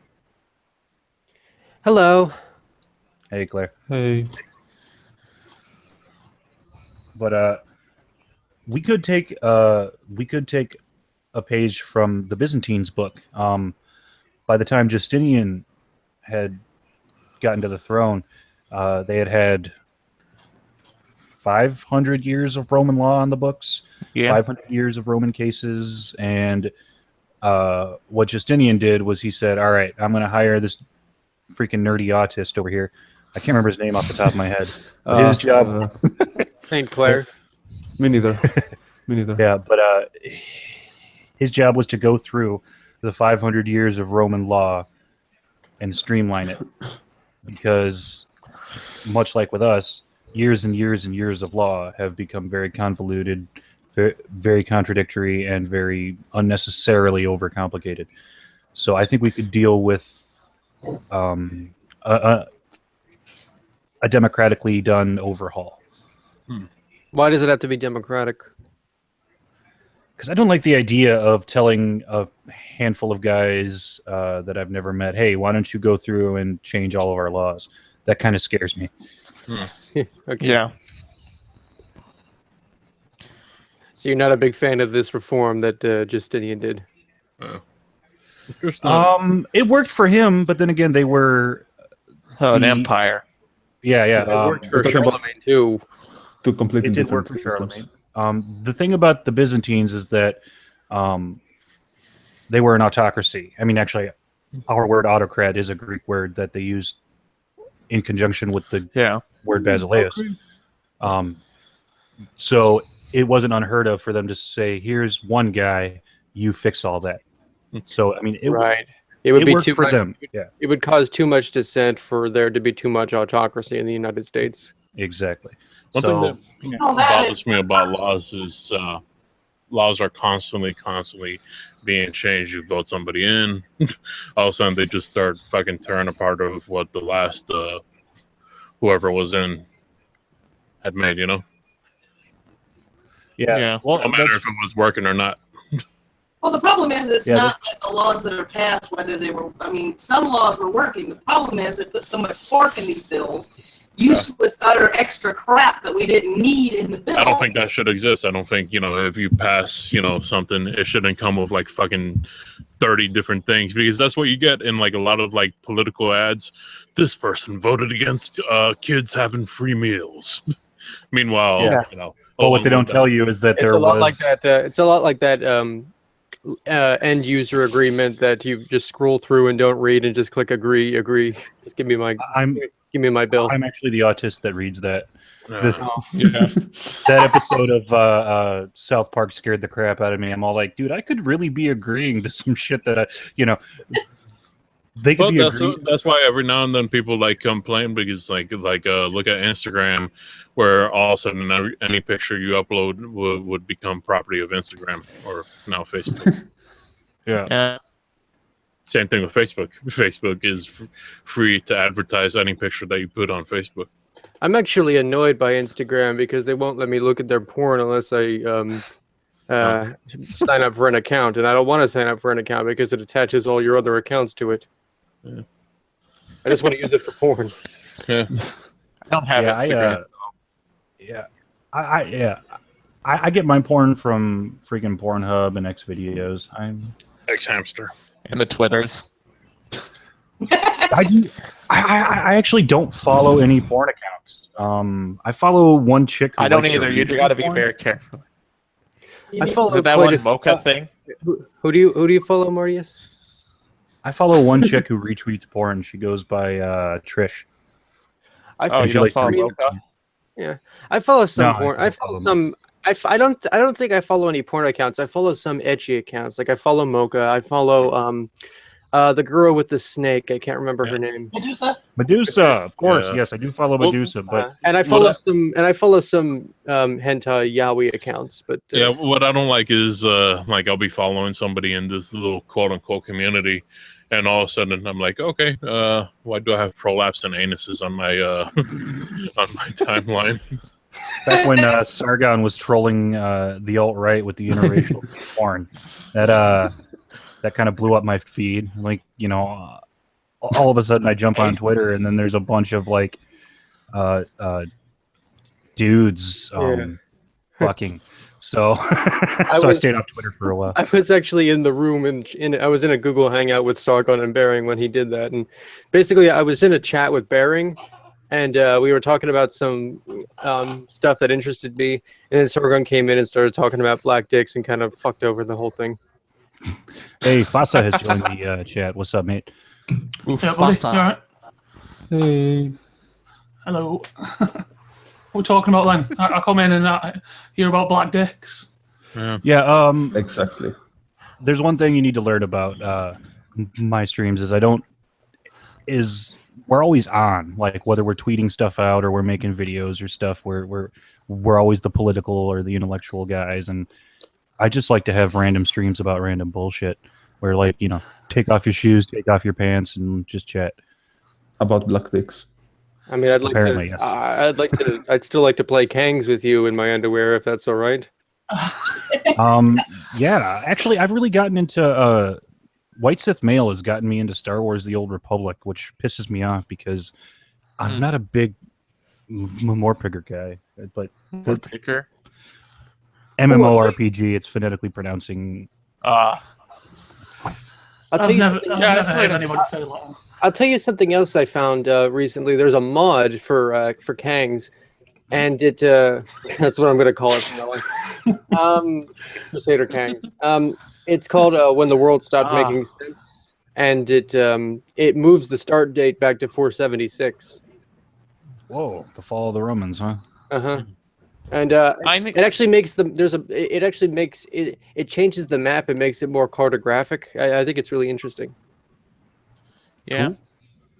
Hello. Hey, Claire. Hey. But we could take a page from the Byzantines book. By the time Justinian had gotten to the throne, they had 500 years of Roman law on the books, 500 years of Roman cases, and what Justinian did was he said, all right, I'm going to hire this freaking nerdy autist over here. I can't remember his name off the top of my head. But his job... St. Clair. Me neither. Me neither. Yeah, but his job was to go through the 500 years of Roman law and streamline it. Because, much like with us, years and years and years of law have become very convoluted, very, very contradictory, and very unnecessarily overcomplicated. So I think we could deal with a democratically done overhaul. Why does it have to be democratic? Because I don't like the idea of telling a handful of guys that I've never met, hey, why don't you go through and change all of our laws? That kind of scares me. Okay. Yeah. So you're not a big fan of this reform that Justinian did? It worked for him, but then again, they were... an empire. Yeah. It worked for Charlemagne, too. Two completely It did different work for Charlemagne. The thing about the Byzantines is that they were an autocracy. I mean, actually, our word autocrat is a Greek word that they used in conjunction with the word basileus. So it wasn't unheard of for them to say, "Here's one guy, you fix all that." So I mean, it would be worked too for much, them. Yeah, it would cause too much dissent for there to be too much autocracy in the United States. exactly. One thing that bothers me about laws is laws are constantly being changed. You vote somebody in, all of a sudden they just start fucking tearing apart of what the last whoever was in had made. You know, Yeah. Well, no matter if it was working or not. Well, the problem is it's not like the laws that are passed, whether they were, I mean, some laws were working. The problem is they put so much pork in these bills, useless, utter extra crap that we didn't need in the bill. I don't think that should exist. I don't think, if you pass, something, it shouldn't come with like fucking 30 different things, because that's what you get in like a lot of like political ads. This person voted against kids having free meals. Meanwhile, but what they don't tell you is that it's a lot like that. It's a lot like that end user agreement that you just scroll through and don't read and just click agree. Just give me my bill. I'm actually the autist that reads that. That episode of South Park scared the crap out of me. I'm all like, dude, I could really be agreeing to some shit that they could be agreeing. That's why every now and then people like complain, because like look at Instagram, where all of a sudden any picture you upload would become property of Instagram, or now Facebook. Yeah. Same thing with Facebook. Facebook is free to advertise any picture that you put on Facebook. I'm actually annoyed by Instagram because they won't let me look at their porn unless I sign up for an account, and I don't want to sign up for an account because it attaches all your other accounts to it. Yeah. I just want to use it for porn. Yeah. I don't have Instagram. I get my porn from freaking Pornhub and Xvideos. I'm X-Hamster. And the Twitters. I actually don't follow any porn accounts. I follow one chick. I don't either. You got to be very careful. I follow that one mocha thing. Who do you follow, Marius? I follow one chick who retweets porn. She goes by Trish. You don't follow mocha? Yeah, I follow some porn. I follow some. I don't think I follow any porn accounts. I follow some etchy accounts. Like I follow Mocha. I follow the girl with the snake. I can't remember her name. Medusa, of course. Yeah. Yes, I do follow Medusa. But and I follow some hentai yaoi accounts. But what I don't like is like I'll be following somebody in this little quote unquote community, and all of a sudden I'm like, okay, why do I have prolapsed and anuses on my on my timeline? Back when Sargon was trolling the alt-right with the interracial porn, that kind of blew up my feed. Like, all of a sudden I jump on Twitter and then there's a bunch of like dudes fucking. So I stayed off Twitter for a while. I was actually in the room and I was in a Google Hangout with Sargon and Bering when he did that, and basically I was in a chat with Bering. And we were talking about some stuff that interested me. And then Sargon came in and started talking about black dicks and kind of fucked over the whole thing. Hey, Fasa has joined the chat. What's up, mate? Right. Hey. Hello. What we're talking about then? I come in and hear about black dicks. Yeah. Exactly. There's one thing you need to learn about my streams is we're always on, like whether we're tweeting stuff out or we're making videos or stuff. We're always the political or the intellectual guys, and I just like to have random streams about random bullshit where, like, take off your shoes, take off your pants, and just chat about black dicks. I mean, I'd still like to play Kangs with you in my underwear if that's all right. Yeah, actually, I've really gotten into White Sith Male has gotten me into Star Wars: The Old Republic, which pisses me off because I'm not a big Morpigger guy. But Morpigger? MMORPG, it's phonetically pronouncing. I'll tell you something else I found recently. There's a mod for Kangs. and it that's what I'm going to call it from now on. Crusader Kangs. It's called When the World Stopped Making Sense, and it moves the start date back to 476. Whoa, the fall of the Romans, huh? And it actually makes it changes the map and makes it more cartographic. I think it's really interesting. Yeah. Cool.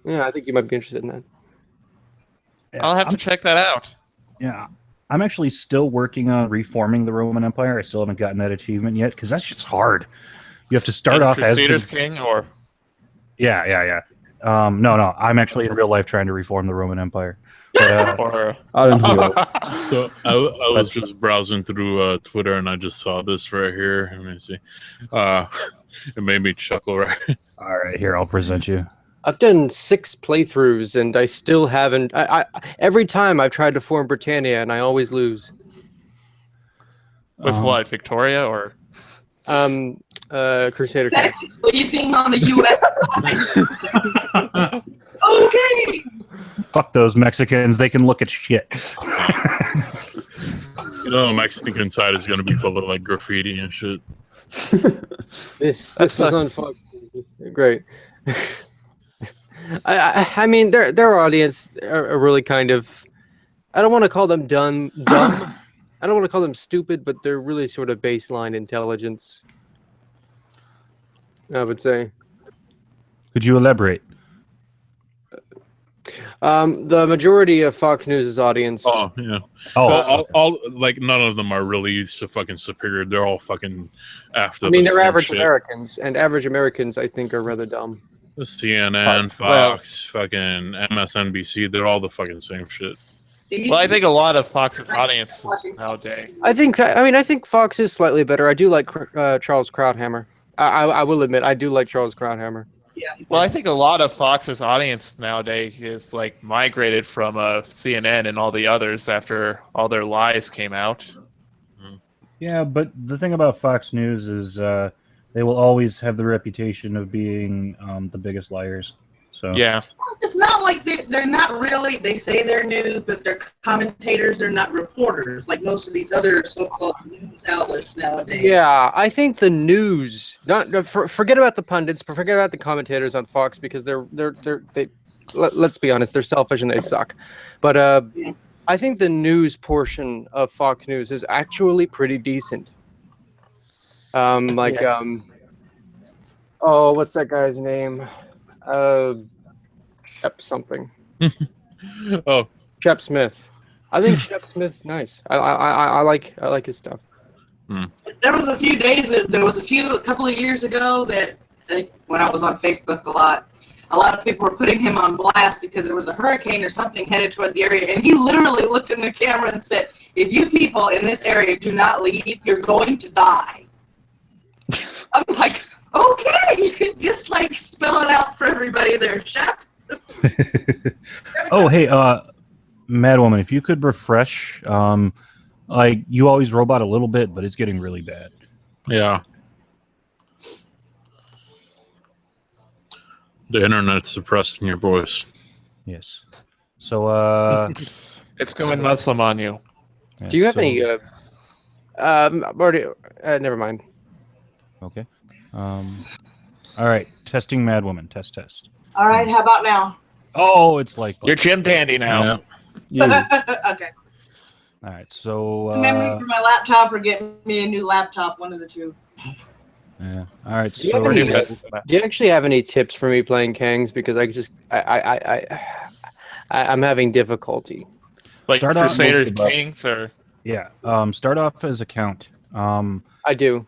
Yeah, I think you might be interested in that. Yeah, I'll have to check that out. Yeah. I'm actually still working on reforming the Roman Empire. I still haven't gotten that achievement yet because that's just hard. You have to start off as Crusaders King, or yeah. No. I'm actually in real life trying to reform the Roman Empire. But, or Aren't we all? So I was just browsing through Twitter and I just saw this right here. Let me see. It made me chuckle. Right. all right, here I'll present you. I've done 6 playthroughs and I still haven't. I every time I've tried to form Britannia and I always lose. with what, Victoria or? Crusader King. What are you seeing on the U.S. side? Okay. Fuck those Mexicans. They can look at shit. You know, the Mexican side is going to be full of like graffiti and shit. This was on Fox. Great. I mean, their audience are really kind of. I don't want to call them dumb. I don't want to call them stupid, but they're really sort of baseline intelligence, I would say. Could you elaborate? The majority of Fox News' audience. Oh yeah. Oh, all like none of them are really so fucking superior. They're all fucking after. I mean, the they're same average shit. Americans, and average Americans, I think, are rather dumb. The CNN, Fox, fucking MSNBC. They're all the fucking same shit. Well, I think a lot of Fox's audience nowadays. I think Fox is slightly better. I do like Charles Krauthammer. I will admit, I do like Charles Krauthammer. Yeah. Well, I think a lot of Fox's audience nowadays is like migrated from CNN and all the others after all their lies came out. yeah, but the thing about Fox News is they will always have the reputation of being the biggest liars. So Yeah. It's not like they're not really. They say they're news, but they're commentators. They're not reporters like most of these other so-called news outlets nowadays. Yeah, I think the news. Forget about the pundits, but forget about the commentators on Fox because let's be honest, they're selfish and they suck. But I think the news portion of Fox News is actually pretty decent. What's that guy's name? Shep something. Oh, Shep Smith. I think Shep Smith's nice. I like his stuff. There was a couple of years ago that when I was on Facebook a lot of people were putting him on blast because there was a hurricane or something headed toward the area, and he literally looked in the camera and said, "If you people in this area do not leave, you're going to die." I'm like, okay, just like spell it out for everybody there, Shep. Oh, hey, Madwoman, if you could refresh, like you always robot a little bit, but it's getting really bad. yeah. The internet's suppressing your voice. Yes. So, It's going Muslim on you. yeah, Do you have so- any? Never mind. Okay. All right. Testing Madwoman. Test. All right, how about now? Oh, it's like You're Jim Dandy now. Yeah. Okay. all right. So, Memory for my laptop or get me a new laptop, one of the two. yeah. All right. Do you have So, any, do you actually have any tips for me playing Kangs? Because I'm having difficulty. Like Start off Crusader with the- Kings or yeah. Start off as a count. I do.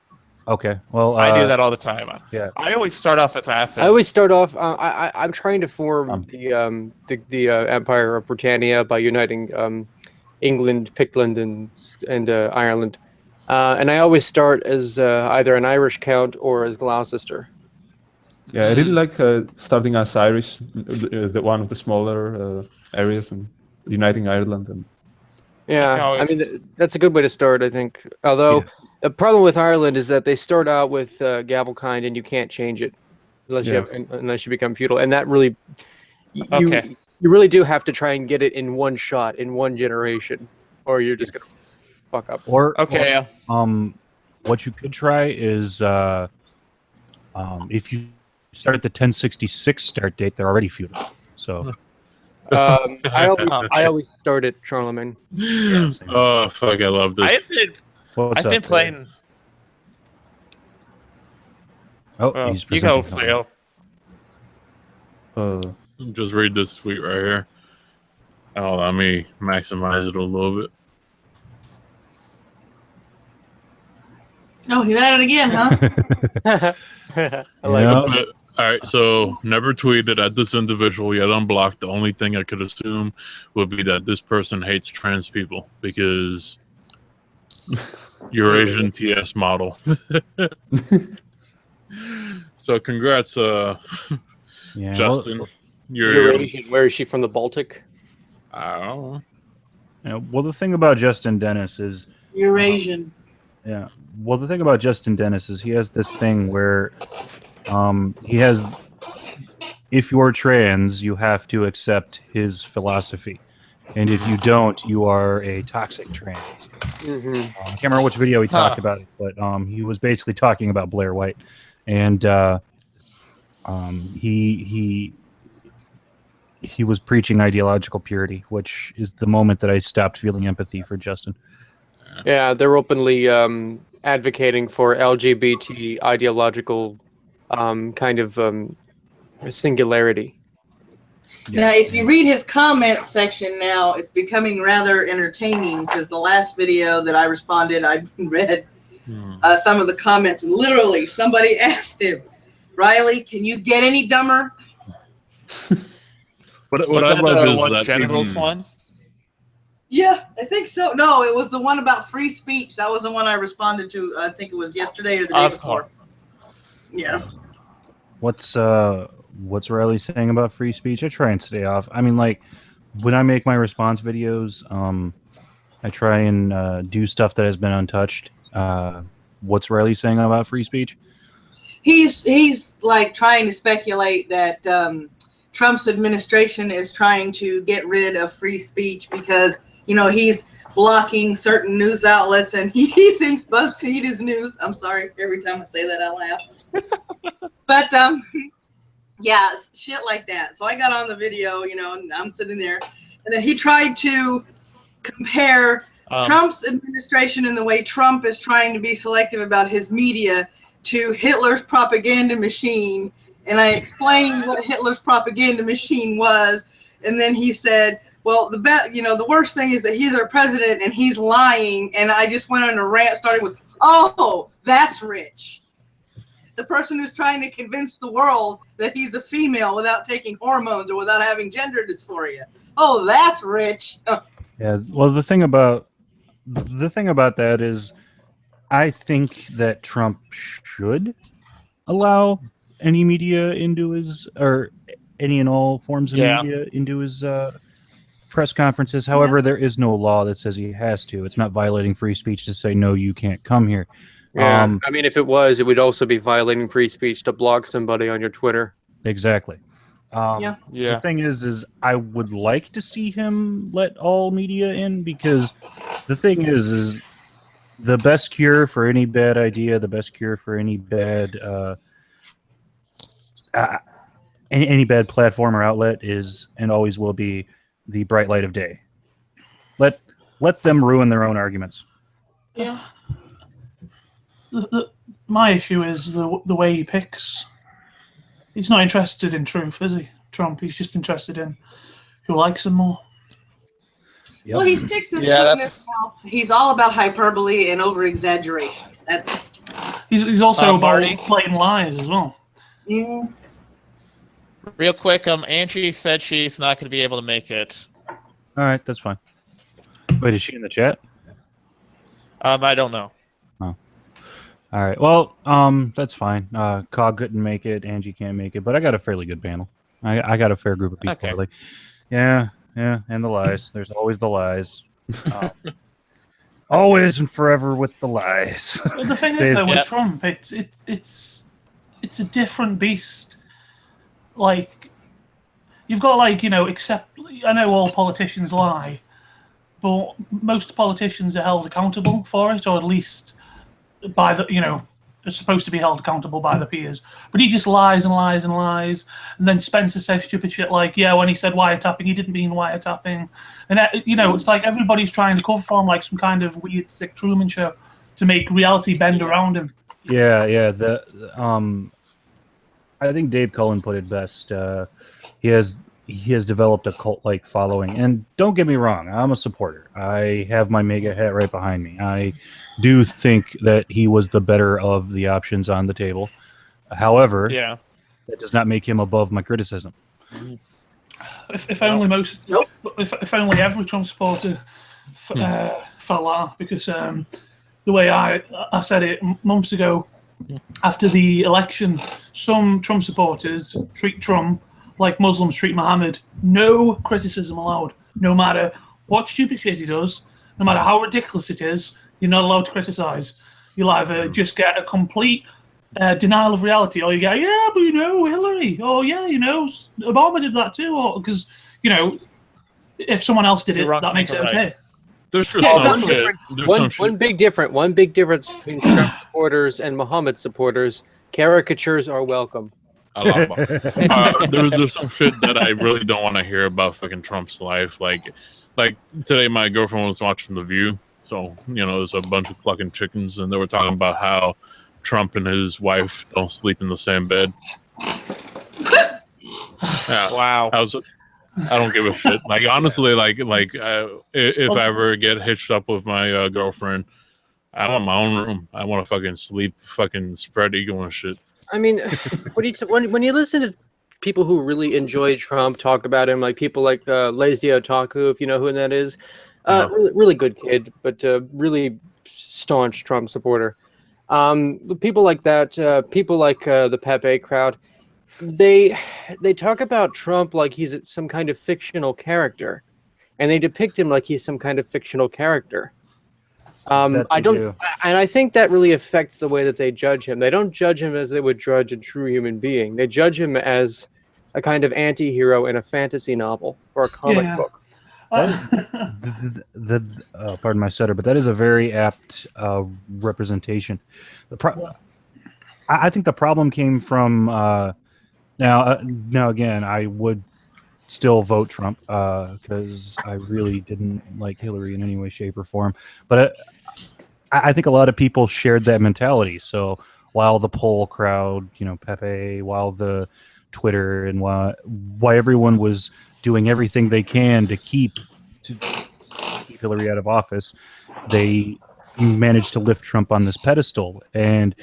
Okay. Well, I do that all the time. yeah. I always start off as Athens. I always start off. I'm trying to form the Empire of Britannia by uniting England, Pictland, and Ireland. And I always start as either an Irish count or as Gloucester. Yeah, I really like starting as Irish, the one of the smaller areas, and uniting Ireland. And Yeah, No, I mean it's- that's a good way to start, I think. Although Yeah. the problem with Ireland is that they start out with Gavelkind, and you can't change it unless you become feudal, and that really you Okay. you really do have to try and get it in one shot in one generation. or you're just gonna fuck up. Or Okay. what you could try is if you start at the 1066 start date, they're already feudal. So I always start at Charlemagne. Oh fuck! I love this. I've been playing. Oh, he's you go, presenting Phil. Just read this tweet right here. Oh, let me maximize it a little bit. Oh, he's at it again, huh? I like it. All right, so never tweeted at this individual yet unblocked. The only thing I could assume would be that this person hates trans people because Eurasian TS model. So congrats, Justin. Well, Eurasian. Where is she from? The Baltic? I don't know. Yeah, well, the thing about Justin Dennis is Eurasian. Yeah. Well, the thing about Justin Dennis is he has this thing where he has, if you're trans, you have to accept his philosophy. And if you don't, you are a toxic trans. Mm-hmm. I can't remember which video he talked about it, but he was basically talking about Blair White. And he was preaching ideological purity, which is the moment that I stopped feeling empathy for Justin. Yeah, they're openly advocating for LGBT ideological kind of singularity. Now, if you read his comment section now, it's becoming rather entertaining because the last video that I responded, I read some of the comments, and literally somebody asked him, Riley, can you get any dumber? What I love is that genitals one? Yeah, I think so. No, it was the one about free speech. That was the one I responded to. I think it was yesterday or the day before. Yeah. What's Riley saying about free speech? I try and stay off. I mean, like when I make my response videos, I try and do stuff that has been untouched. What's Riley saying about free speech? He's like trying to speculate that Trump's administration is trying to get rid of free speech because, you know, he's blocking certain news outlets and he thinks BuzzFeed is news. I'm sorry, every time I say that I laugh. But yeah, shit like that. So I got on the video, you know, and I'm sitting there, and then he tried to compare Trump's administration and the way Trump is trying to be selective about his media to Hitler's propaganda machine. And I explained what Hitler's propaganda machine was, and then he said, well, the worst thing is that he's our president and he's lying. And I just went on a rant starting with, oh, that's rich. The person who's trying to convince the world that he's a female without taking hormones or without having gender dysphoria. Oh, that's rich. Yeah. Well, the thing about that is, I think that Trump should allow any media into his, or any and all forms of media into his press conferences. However, there is no law that says he has to. It's not violating free speech to say, no, you can't come here. Yeah, I mean, if it was, it would also be violating free speech to block somebody on your Twitter. Exactly. The thing is I would like to see him let all media in, because the thing is the best cure for any bad idea, the best cure for any bad any bad platform or outlet is and always will be the bright light of day. Let them ruin their own arguments. Yeah. My issue is the way he picks. He's not interested in truth, is he, Trump? He's just interested in who likes him more. Yep. Well, he sticks his foot in his mouth. He's all about hyperbole and over-exaggeration. He's also about blatant lies as well. Yeah. Real quick, Angie said she's not going to be able to make it. All right, that's fine. Wait, is she in the chat? I don't know. Oh. All right. Well, that's fine. Cog couldn't make it. Angie can't make it, but I got a fairly good panel. I got a fair group of people. Okay. Really. Yeah, and the lies. There's always the lies. Always and forever with the lies. Well, the thing is, though, with Trump, it's a different beast. Like, you've got, like, accept. I know all politicians lie, but most politicians are held accountable for it, or at least by the, they're supposed to be held accountable by the peers. But he just lies and lies and lies. And then Spencer says stupid shit like, yeah, when he said wiretapping, he didn't mean wiretapping. And, it's like everybody's trying to cover for him like some kind of weird, sick Truman show to make reality bend around him. Yeah. I think Dave Cullen put it best. He has developed a cult-like following. And don't get me wrong, I'm a supporter. I have my mega hat right behind me. I do think that he was the better of the options on the table. However, that does not make him above my criticism. If only every Trump supporter felt like that, because the way I said it months ago, after the election, some Trump supporters treat Trump like Muslims treat Muhammad. No criticism allowed. No matter what stupid shit he does, no matter how ridiculous it is, you're not allowed to criticize. You'll either just get a complete denial of reality, or you go, yeah, but Hillary, oh yeah, Obama did that too, or because if someone else did it, that makes it okay. There's some shit. One big difference between Trump supporters and Muhammad supporters: caricatures are welcome. I love it. There's some shit that I really don't want to hear about fucking Trump's life. Like today, my girlfriend was watching The View, so there's a bunch of clucking chickens, and they were talking about how Trump and his wife don't sleep in the same bed. Yeah, wow. I don't give a shit. Like honestly, if I ever get hitched up with my girlfriend, I want my own room. I want to fucking sleep, fucking spread eagle and shit. I mean, when you listen to people who really enjoy Trump talk about him, like people like Lazy Otaku, if you know who that is, really good kid, but really staunch Trump supporter. People like that, people like the Pepe crowd, they talk about Trump like he's some kind of fictional character, and they depict him like he's some kind of fictional character. And I think that really affects the way that they judge him. They don't judge him as they would judge a true human being. They judge him as a kind of anti-hero in a fantasy novel or a comic book. Pardon my stutter, but that is a very apt representation. I think the problem came from now again, I would still vote Trump because I really didn't like Hillary in any way, shape, or form. But I think a lot of people shared that mentality. So while the poll crowd, Pepe, while the Twitter, and why everyone was doing everything they can to keep Hillary out of office, they managed to lift Trump on this pedestal. And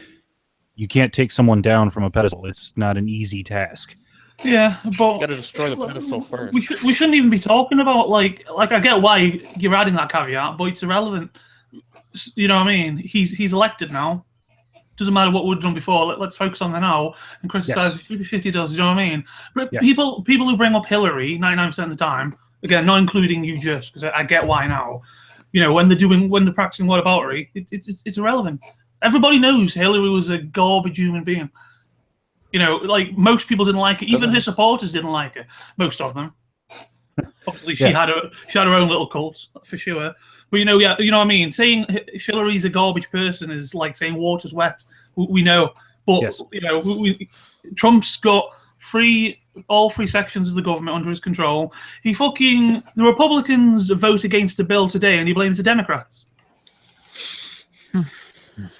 you can't take someone down from a pedestal. It's not an easy task. Yeah, but you got to destroy the pedestal first. We shouldn't even be talking about like I get why you're adding that caveat, but it's irrelevant. You know what I mean? He's elected now. Doesn't matter what we've done before. Let's focus on the now and criticize the shit he does. You know what I mean? But people who bring up Hillary 99% of the time, again, not including you, just because I get why now. When they're practicing whataboutery, it's irrelevant. Everybody knows Hillary was a garbage human being. Like most people didn't like it. Even her supporters didn't like her. Most of them. Obviously, she had her own little cult for sure. But you know what I mean. Saying Hillary's a garbage person is like saying water's wet. We know, but Trump's got all three sections of the government under his control. The Republicans vote against the bill today, and he blames the Democrats.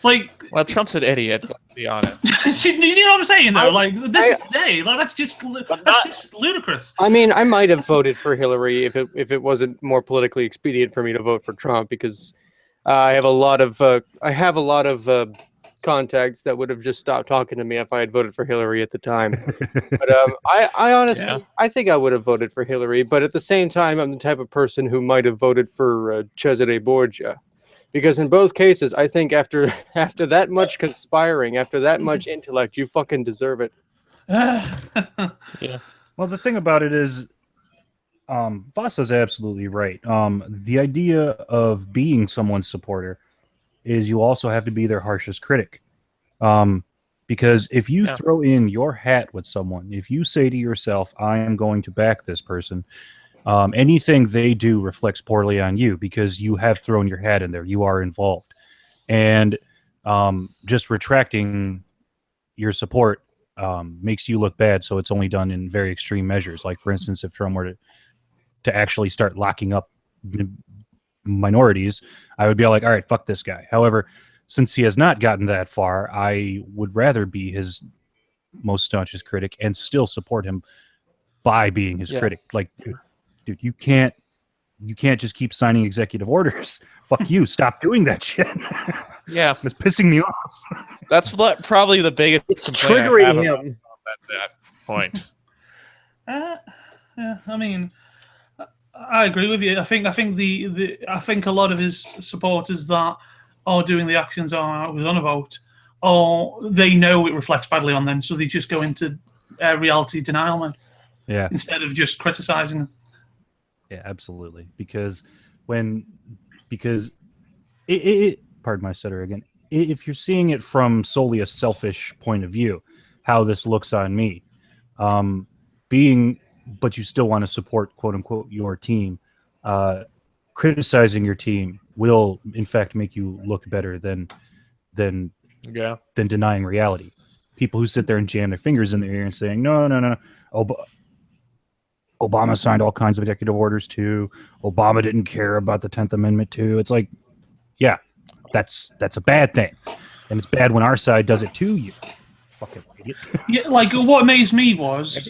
Well, Trump's an idiot. Let's be honest. You know what I'm saying, though? This is today. That's just ludicrous. I mean, I might have voted for Hillary if it wasn't more politically expedient for me to vote for Trump, because I have a lot of contacts that would have just stopped talking to me if I had voted for Hillary at the time. But I honestly, I think I would have voted for Hillary. But at the same time, I'm the type of person who might have voted for Cesare Borgia. Because in both cases, I think after that much conspiring, after that much intellect, you fucking deserve it. Yeah. Well, the thing about it is, Vasa's absolutely right. The idea of being someone's supporter is you also have to be their harshest critic. Because if you throw in your hat with someone, if you say to yourself, I am going to back this person, anything they do reflects poorly on you because you have thrown your hat in there. You are involved. And just retracting your support makes you look bad. So it's only done in very extreme measures. Like, for instance, if Trump were to actually start locking up minorities, I would be like, all right, fuck this guy. However, since he has not gotten that far, I would rather be his most staunchest critic and still support him by being his critic. Like, dude, you can't just keep signing executive orders. Fuck you. Stop doing that shit. Yeah. It's pissing me off. That's probably the biggest It's complaint I triggering have him. at that point. Yeah, I mean, I agree with you. I think a lot of his supporters that are doing the actions I was on about, or they know it reflects badly on them, so they just go into reality denial mode. Yeah. Instead of just criticizing them. Yeah, absolutely. Because pardon my stutter again. If you're seeing it from solely a selfish point of view, how this looks on me, but you still want to support, quote unquote, your team, criticizing your team will in fact make you look better than denying reality. People who sit there and jam their fingers in their ear and saying, no. Obama signed all kinds of executive orders too. Obama didn't care about the 10th Amendment too. It's like, yeah, that's a bad thing. And it's bad when our side does it to you. Fucking idiot. Yeah, like what amazed me was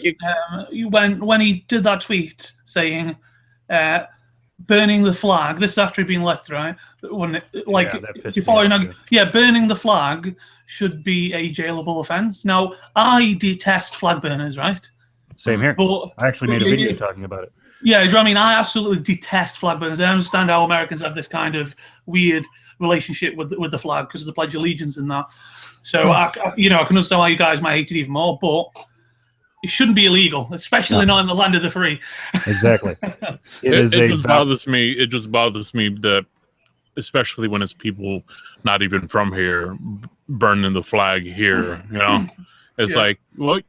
when he did that tweet saying burning the flag. This is after he'd been elected, right? When burning the flag should be a jailable offense. Now, I detest flag burners, right? Same here. But, I actually made a video talking about it. Yeah, I mean, I absolutely detest flag burners. I understand how Americans have this kind of weird relationship with the flag because of the Pledge of Allegiance and that. So, I can understand why you guys might hate it even more, but it shouldn't be illegal, especially not in the land of the free. Exactly. It just bothers me. It just bothers me that, especially when it's people not even from here burning the flag here, It's like, well,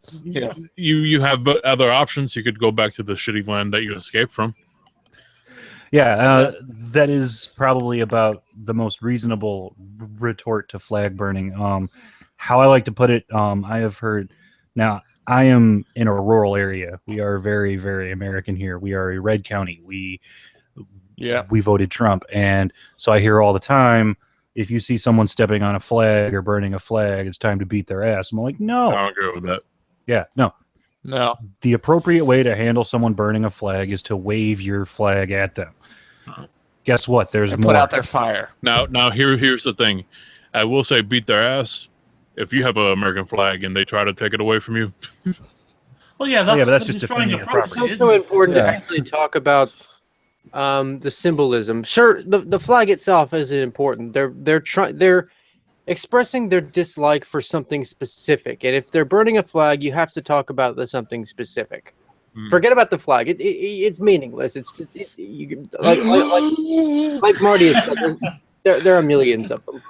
you have other options. You could go back to the shitty land that you escaped from. Yeah, that is probably about the most reasonable retort to flag burning. How I like to put it, I have heard. Now, I am in a rural area. We are very, very American here. We are a red county. We voted Trump, and so I hear all the time, if you see someone stepping on a flag or burning a flag, it's time to beat their ass. I'm like, no. I don't agree with that. Yeah, no. The appropriate way to handle someone burning a flag is to wave your flag at them. Guess what? There's more. Put out their fire. Now here's the thing. I will say beat their ass if you have an American flag and they try to take it away from you. Well, yeah, but that's just defending your property. It's also important to actually talk about the symbolism. Sure, the flag itself isn't important. They're expressing their dislike for something specific, and if they're burning a flag, you have to talk about the something specific. Forget about the flag. It's meaningless. It's like Marty has said, there are millions of them.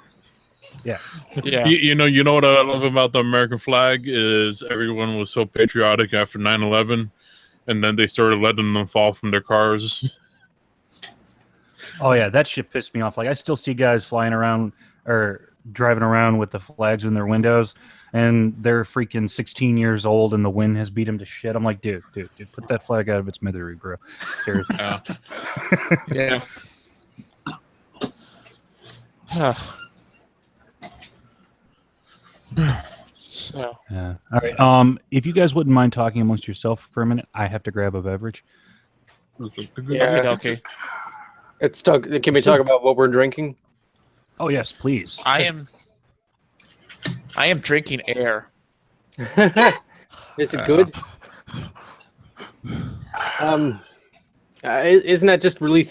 Yeah. You know what I love about the American flag is everyone was so patriotic after 9/11, and then they started letting them fall from their cars. Oh yeah, that shit pissed me off. Like, I still see guys flying around or driving around with the flags in their windows, and they're freaking 16 years old, and the wind has beat them to shit. I'm like, dude, put that flag out of its misery, bro. Seriously. Yeah. So. All right. If you guys wouldn't mind talking amongst yourself for a minute, I have to grab a beverage. Yeah. Okay. It's stuck. Can we talk about what we're drinking? Oh yes, please. I am drinking air. Is it good? Isn't that just really?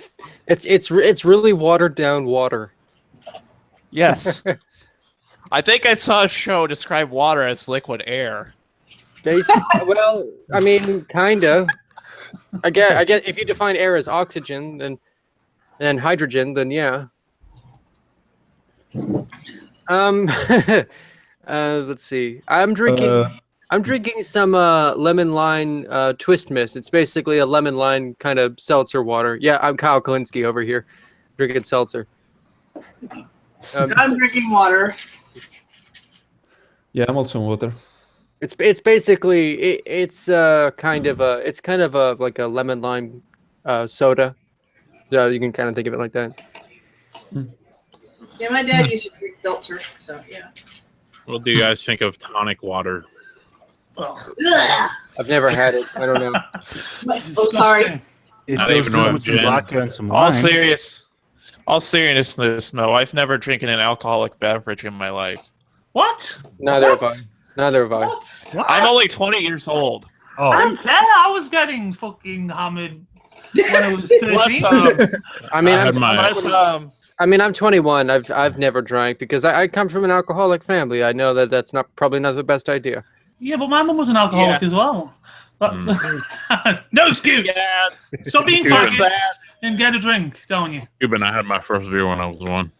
It's really watered down water. Yes. I think I saw a show describe water as liquid air. Well, I mean, kinda. I guess if you define air as oxygen, then hydrogen, then yeah. Let's see. I'm drinking I'm drinking some lemon lime twist mist. It's basically a lemon lime kind of seltzer water. Yeah, I'm Kyle Kalinske over here, drinking seltzer. I'm drinking water. Yeah, I'm also on water. It's basically it's kind of a like a lemon lime soda. So you can kind of think of it like that. Yeah, my dad used to drink seltzer, so yeah. What do you guys think of tonic water? Ugh. I've never had it. I don't know. Oh, sorry. It I don't goes even know good if with some gin- vodka and some All lime. all seriousness, no. I've never drinking an alcoholic beverage in my life. What? Neither What? have I. Neither have I. What? I'm only 20 years old. I Oh, don't care. I was getting fucking hammered when I was 13. Plus, I mean, I had I'm 21. I've never drank because I come from an alcoholic family. I know that that's probably not the best idea. Yeah, but my mum was an alcoholic Yeah. as well. But, no excuse. yeah, Stop being Here's faggots that. and get a drink, don't you? Cuban, I had my first beer when I was 1.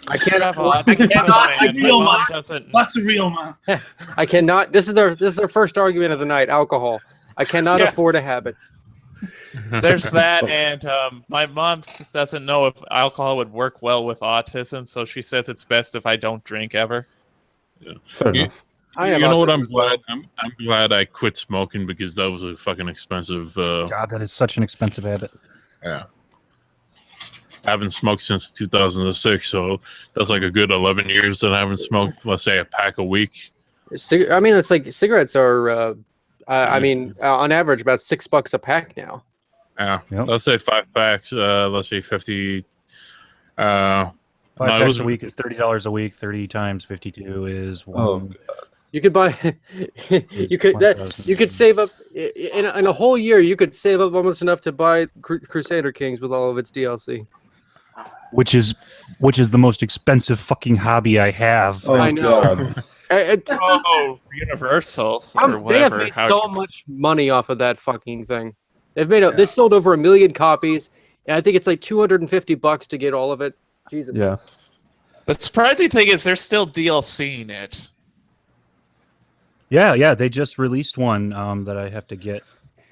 I can't. have a lot. I cannot. I My do, mom man. doesn't. That's a real man. I cannot. This is our first argument of the night. Alcohol. I cannot Yeah. afford a habit. There's that, and my mom doesn't know if alcohol would work well with autism, so she says it's best if I don't drink ever. Fair You- enough. I You have know what? autism I'm as well. glad. I'm glad I quit smoking because that was a fucking expensive. God, that is such an expensive habit. Yeah. I haven't smoked since 2006, so that's like a good 11 years that I haven't smoked. Let's say a pack a week. I mean, it's like cigarettes are. I mean, on average, about $6 a pack now. Yeah. Yep. Let's say 5 packs. Let's say 50. 5 No, it packs was- a week is $30 a week. 30 times 52 is one. You could buy. you could save up in a whole year. You could save up almost enough to buy Crusader Kings with all of its DLC. which is the most expensive fucking hobby I have. Oh, I know. God. Oh, Universal or They have whatever. made so much money off of that fucking thing. They sold over 1 million copies, and I think it's like $250 to get all of it. Jesus. Yeah. The surprising thing is they're still DLCing it. Yeah, they just released one that I have to get.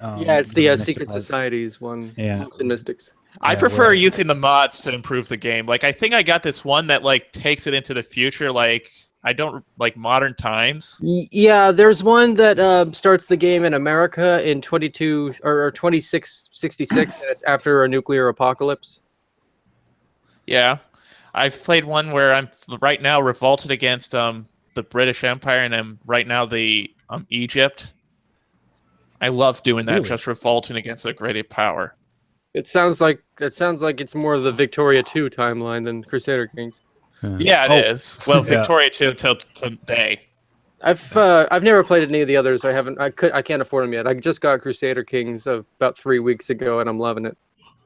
Yeah, it's the next Secret deposit. Societies one. Yeah. Monks and Mystics. I Yeah, prefer well- using the mods to improve the game. Like I think I got this one that like takes it into the future. Like I don't like modern times. Yeah, there's one that starts the game in America in 2666, and it's after a nuclear apocalypse. Yeah, I've played one where I'm right now revolted against the British Empire, and I'm right now the Egypt. I love doing that, Really? just revolting against a great power. It sounds like it's more of the Victoria 2 timeline than Crusader Kings. Yeah, it is. Well, Yeah. Victoria 2 till today. I've never played any of the others. I can't afford them yet. I just got Crusader Kings about 3 weeks ago, and I'm loving it.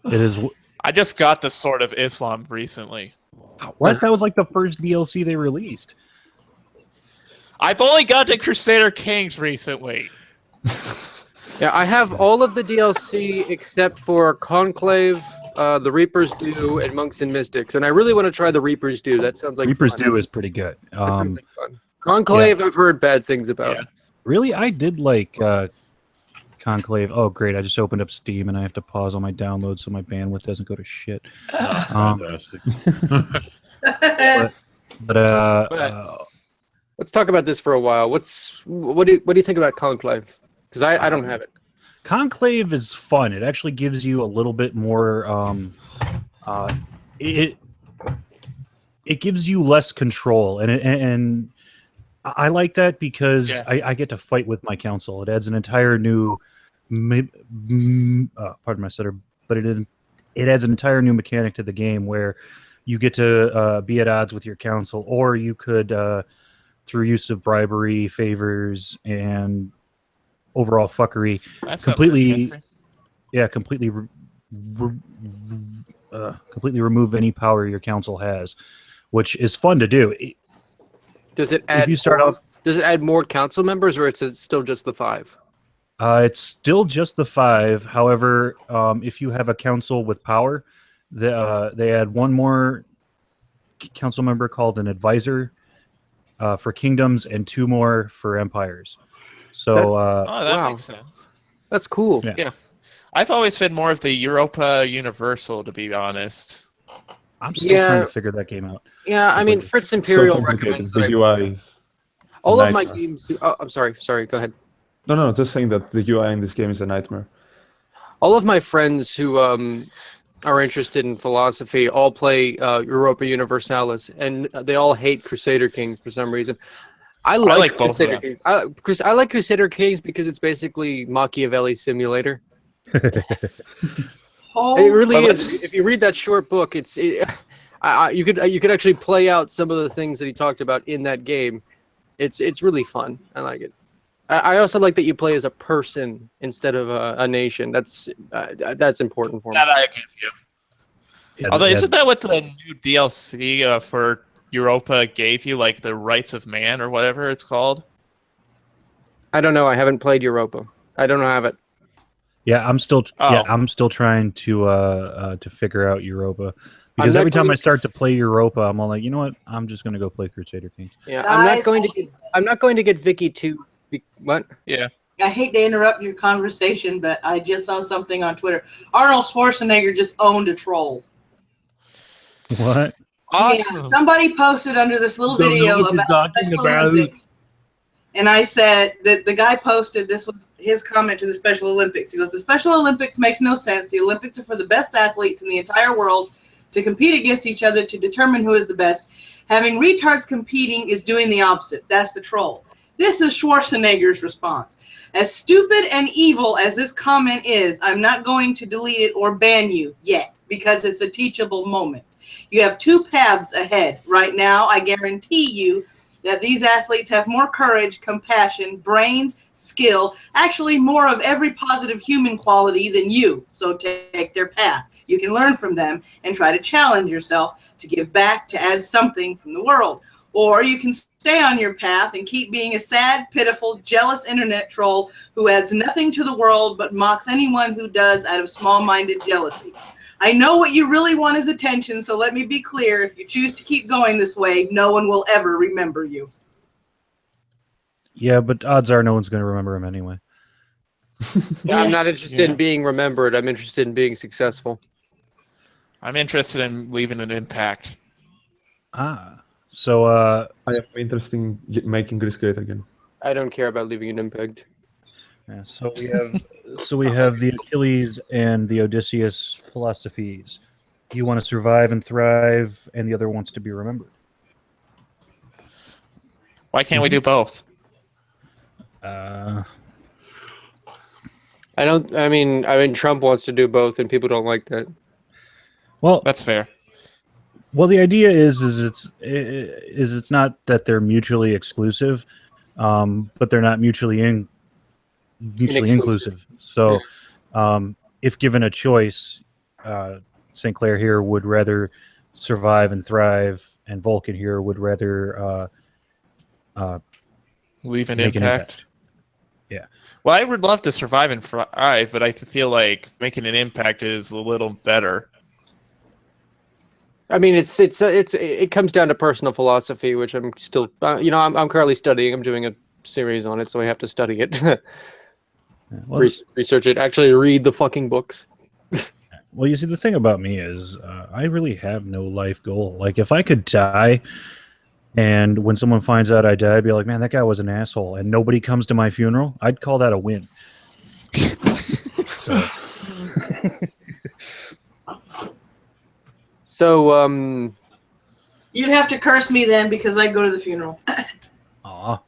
It is. I just got the Sword of Islam recently. What? That was like the first DLC they released. I've only got to Crusader Kings recently. Yeah, I have all of the DLC except for Conclave, the Reaper's Due, and Monks and Mystics, and I really want to try the Reaper's Due. That sounds like Reaper's fun. Due is pretty good. That sounds like fun. Conclave, I've heard bad things about. Yeah. Really, I did like Conclave. Oh, great! I just opened up Steam and I have to pause on my download so my bandwidth doesn't go to shit. Fantastic. But Let's talk about this for a while. What do you think about Conclave? Because I don't have it. Conclave is fun. It actually gives you a little bit more. It gives you less control, and I like that because I get to fight with my council. It adds an entire new, pardon my stutter, but it adds an entire new mechanic to the game where you get to be at odds with your council, or you could, through use of bribery, favors, and overall fuckery, That sounds completely, interesting. completely remove any power your council has, which is fun to do. Does it add? If you start off, Does it add more council members, or it's still just the 5? it's still just the 5. However, if you have a council with power, they add one more council member called an advisor for kingdoms and 2 more for empires. So Oh, that Wow. makes sense. That's cool. Yeah. I've always been more of the Europa Universal, to be honest. I'm still trying Yeah. to figure that game out. Yeah, I mean, Completely. Fritz So Imperial complicated. recommends The that UI is all a of my nightmare. games. Oh, I'm sorry. Sorry, go ahead. No, just saying that the UI in this game is a nightmare. All of my friends who are interested in philosophy all play Europa Universalis, and they all hate Crusader Kings for some reason. I like both of Crusader them. Kings. I like Crusader Kings because it's basically Machiavelli simulator. Oh, It really Well, is. If you read that short book, you could actually play out some of the things that he talked about in that game. It's really fun. I like it. I also like that you play as a person instead of a nation. That's important for me. That I give you. Yeah, Although, yeah, isn't that what the new DLC for Europa gave you, like the rights of man or whatever it's called? I don't know. I haven't played Europa. I don't have it. I'm still Oh. I'm still trying to figure out Europa. I'm Because not every time going I start to play Europa, I'm all like, you know what? I'm just gonna go play Crusader Kings. Yeah, Guys, I'm not going to get Vicky to. What? Yeah. I hate to interrupt your conversation, but I just saw something on Twitter. Arnold Schwarzenegger just owned a troll. What? Awesome. Yeah, somebody posted under this little Don't know video what you're about talking Special about. Olympics. And I said that the guy posted, this was his comment to the Special Olympics. He goes, the Special Olympics makes no sense. The Olympics are for the best athletes in the entire world to compete against each other to determine who is the best. Having retards competing is doing the opposite. That's the troll. This is Schwarzenegger's response. As stupid and evil as this comment is, I'm not going to delete it or ban you yet because it's a teachable moment. You have two paths ahead. Right now, I guarantee you that these athletes have more courage, compassion, brains, skill, actually more of every positive human quality than you. So take their path. You can learn from them and try to challenge yourself to give back, to add something from the world. Or you can stay on your path and keep being a sad, pitiful, jealous internet troll who adds nothing to the world but mocks anyone who does out of small-minded jealousy. I know what you really want is attention, so let me be clear. If you choose to keep going this way, no one will ever remember you. Yeah, but odds are no one's gonna remember him anyway. Yeah, I'm not interested in being remembered. I'm interested in being successful. I'm interested in leaving an impact. So I am interested in making Greece great again. I don't care about leaving an impact. yeah, so we have the Achilles and the Odysseus philosophies. You want to survive and thrive, and the other wants to be remembered. Why can't we do both? Uh, I mean, Trump wants to do both, and people don't like that. well, That's fair. Well, the idea is it's not that they're mutually exclusive, but they're not mutually inclusive. So, if given a choice, St. Clair here would rather survive and thrive, and Vulcan here would rather Leave an make impact. Yeah. Well, I would love to survive and thrive, but I feel like making an impact is a little better. I mean, it comes down to personal philosophy, which I'm still, I'm currently studying. I'm doing a series on it, so I have to study it, Well, research it, actually read the fucking books. well, you see, the thing about me is I really have no life goal. Like, if I could die, and when someone finds out I died, I'd be like, man, that guy was an asshole, and nobody comes to my funeral, I'd call that a win. So, You'd have to curse me then because I go to the funeral. Aw.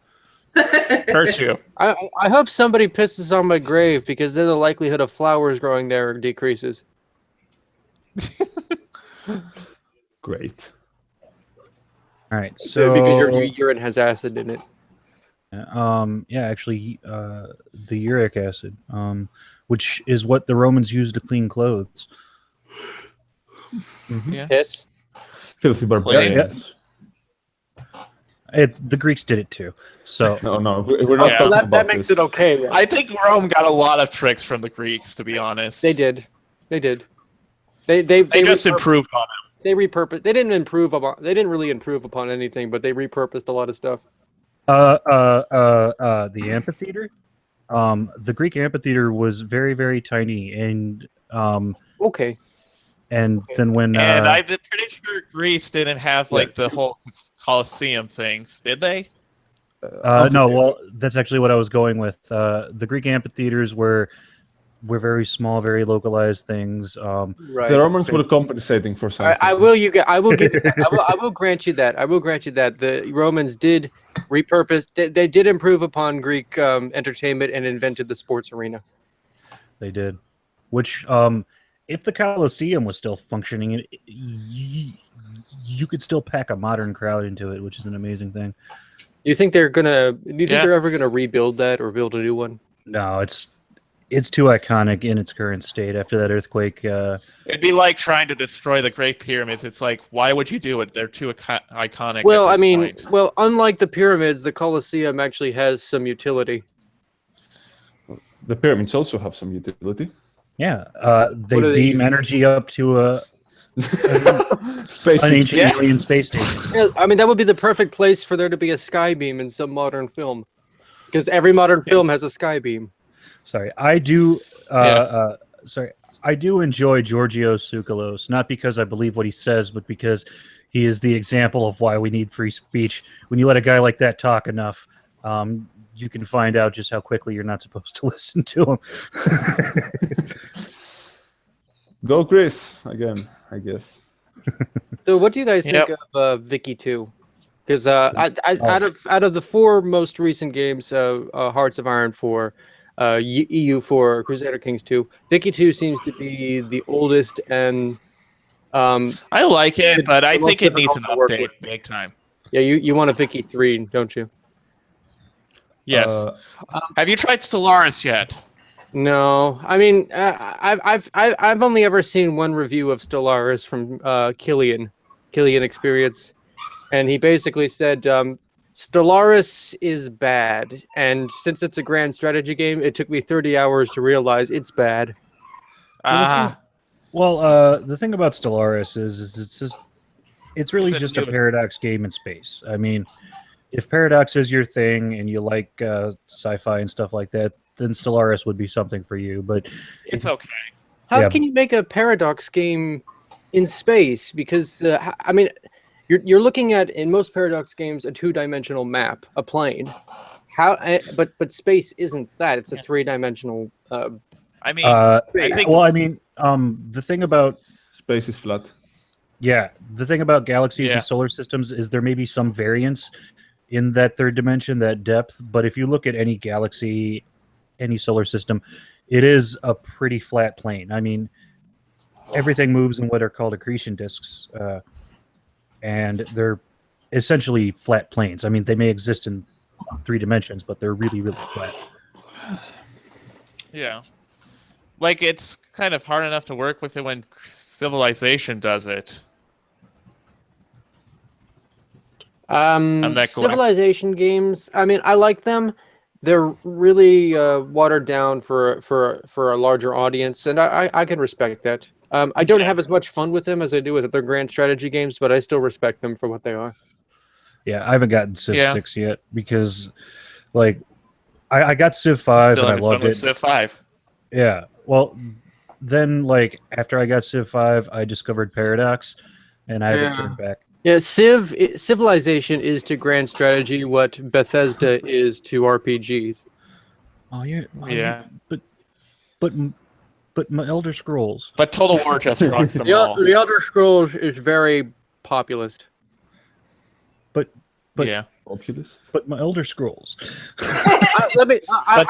Curse you. I hope somebody pisses on my grave because then the likelihood of flowers growing there decreases. Great. All right, so Because your urine has acid in it. actually, the uric acid, which is what the Romans used to clean clothes. Yeah. Piss. Filthy barbarians. The Greeks did it too. So No, we're not Yeah. talking That about makes this. it okay. Then. I think Rome got a lot of tricks from the Greeks, to be honest. They did. They just improved on it. They repurposed. They didn't improve upon. They didn't really improve upon anything, but they repurposed a lot of stuff. The amphitheater. The Greek amphitheater was very, very tiny, and Okay. then when And I'm pretty sure Greece didn't have Yeah. like the whole Colosseum things, did they? no, well, that's actually what I was going with. The Greek amphitheaters were very small, very localized things. Right. The Romans were compensating for something. I will give you that. I will grant you that. I will grant you that the Romans did repurpose. They did improve upon Greek entertainment and invented the sports arena. They did, which if the Colosseum was still functioning, you could still pack a modern crowd into it, which is an amazing thing. Do you think they're ever gonna rebuild that or build a new one? No, it's too iconic in its current state after that earthquake. It'd be like trying to destroy the Great Pyramids. It's like, why would you do it? They're too iconic. Well, at this point. well, unlike the pyramids, the Colosseum actually has some utility. The pyramids also have some utility. Yeah, they What do they beam use? energy up to an Space ancient Yeah. alien space station. Yeah, I mean, that would be the perfect place for there to be a sky beam in some modern film, because every modern film has a sky beam. Sorry, I do. I do enjoy Georgios Tsoukalos, not because I believe what he says, but because he is the example of why we need free speech. When you let a guy like that talk enough, you can find out just how quickly you're not supposed to listen to him. Go Chris again, I guess. So, what do you guys think Yep. of Vicky 2? Because out of the 4 most recent games, Hearts of Iron 4, EU 4, Crusader Kings 2, Vicky 2 seems to be the oldest and I like it, but I most think it needs an difficult to work update with. big time. yeah, you want a Vicky 3, don't you? Yes. Have you tried Stellaris yet? No, I mean, I've only ever seen one review of Stellaris from Killian Experience, and he basically said Stellaris is bad, and since it's a grand strategy game, it took me 30 hours to realize it's bad. Well, the thing about Stellaris is it's really It's a just a new- Paradox game in space. I mean, if Paradox is your thing and you like sci-fi and stuff like that, then Stellaris would be something for you. But It's okay. How Yeah. can you make a Paradox game in space? Because I mean, you're looking at in most Paradox games a 2-dimensional map, a plane. But space isn't that. It's a 3-dimensional. I mean, I think- mean, the thing about Space is flat. the thing about galaxies Yeah. and solar systems is there may be some variance in that third dimension, that depth. But if you look at any galaxy, any solar system, it is a pretty flat plane. I mean, everything moves in what are called accretion disks, and they're essentially flat planes. I mean, they may exist in 3 dimensions, but they're really, really flat. yeah. Like, it's kind of hard enough to work with it when Civilization does it. that Civilization games. I mean, I like them. They're really watered down for a larger audience, and I can respect that. I don't have as much fun with them as I do with other grand strategy games, but I still respect them for what they are. Yeah, I haven't gotten Civ Yeah. 6 yet because, like, I got Civ 5 Still and I having fun loved with it. Civ 5. Yeah. Well, then, like, after I got Civ 5, I discovered Paradox, and I haven't Yeah. turned back. Yeah, Civilization is to grand strategy what Bethesda is to RPGs. Oh, yeah. Yeah. But my Elder Scrolls. But Total War just rocks them all. The Elder Scrolls is very populist. But- yeah. Populist. But my Elder Scrolls. But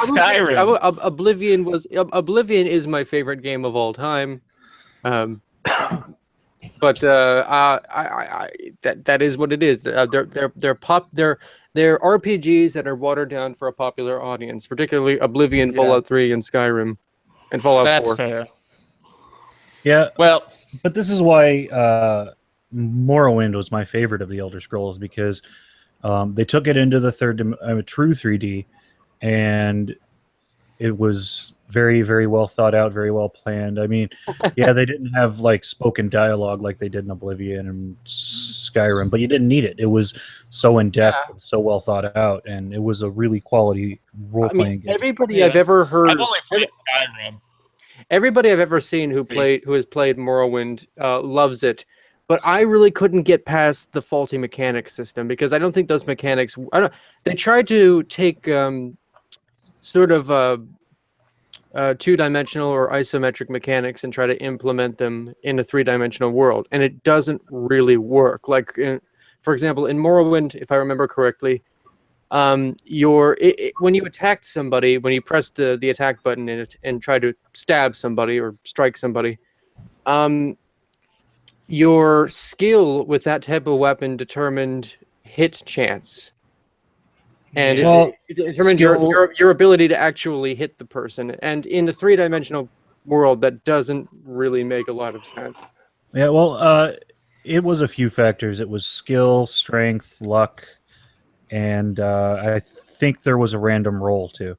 Skyrim. Oblivion is my favorite game of all time. But that is what it is. They're RPGs that are watered down for a popular audience, particularly Oblivion, Yeah. Fallout 3, and Skyrim, and Fallout That's 4. fair. Yeah, Well, but this is why Morrowind was my favorite of the Elder Scrolls, because they took it into the true 3D, and it was very, very well thought out, very well planned. I mean, yeah, they didn't have like spoken dialogue like they did in Oblivion and Skyrim, but you didn't need it. It was so in depth, and so well thought out, and it was a really quality role playing game. Everybody I've ever heard, I've only played Skyrim. everybody I've ever seen who has played Morrowind loves it. But I really couldn't get past the faulty mechanics system because I don't think those mechanics. They tried to take sort of two-dimensional or isometric mechanics and try to implement them in a three-dimensional world, and it doesn't really work. Like, for example, in Morrowind, if I remember correctly, when you attacked somebody, when you pressed the attack button in it and tried to stab somebody or strike somebody, your skill with that type of weapon determined hit chance. And it determined your ability to actually hit the person. And in the three-dimensional world, that doesn't really make a lot of sense. Yeah, well, it was a few factors. It was skill, strength, luck, and I think there was a random roll too.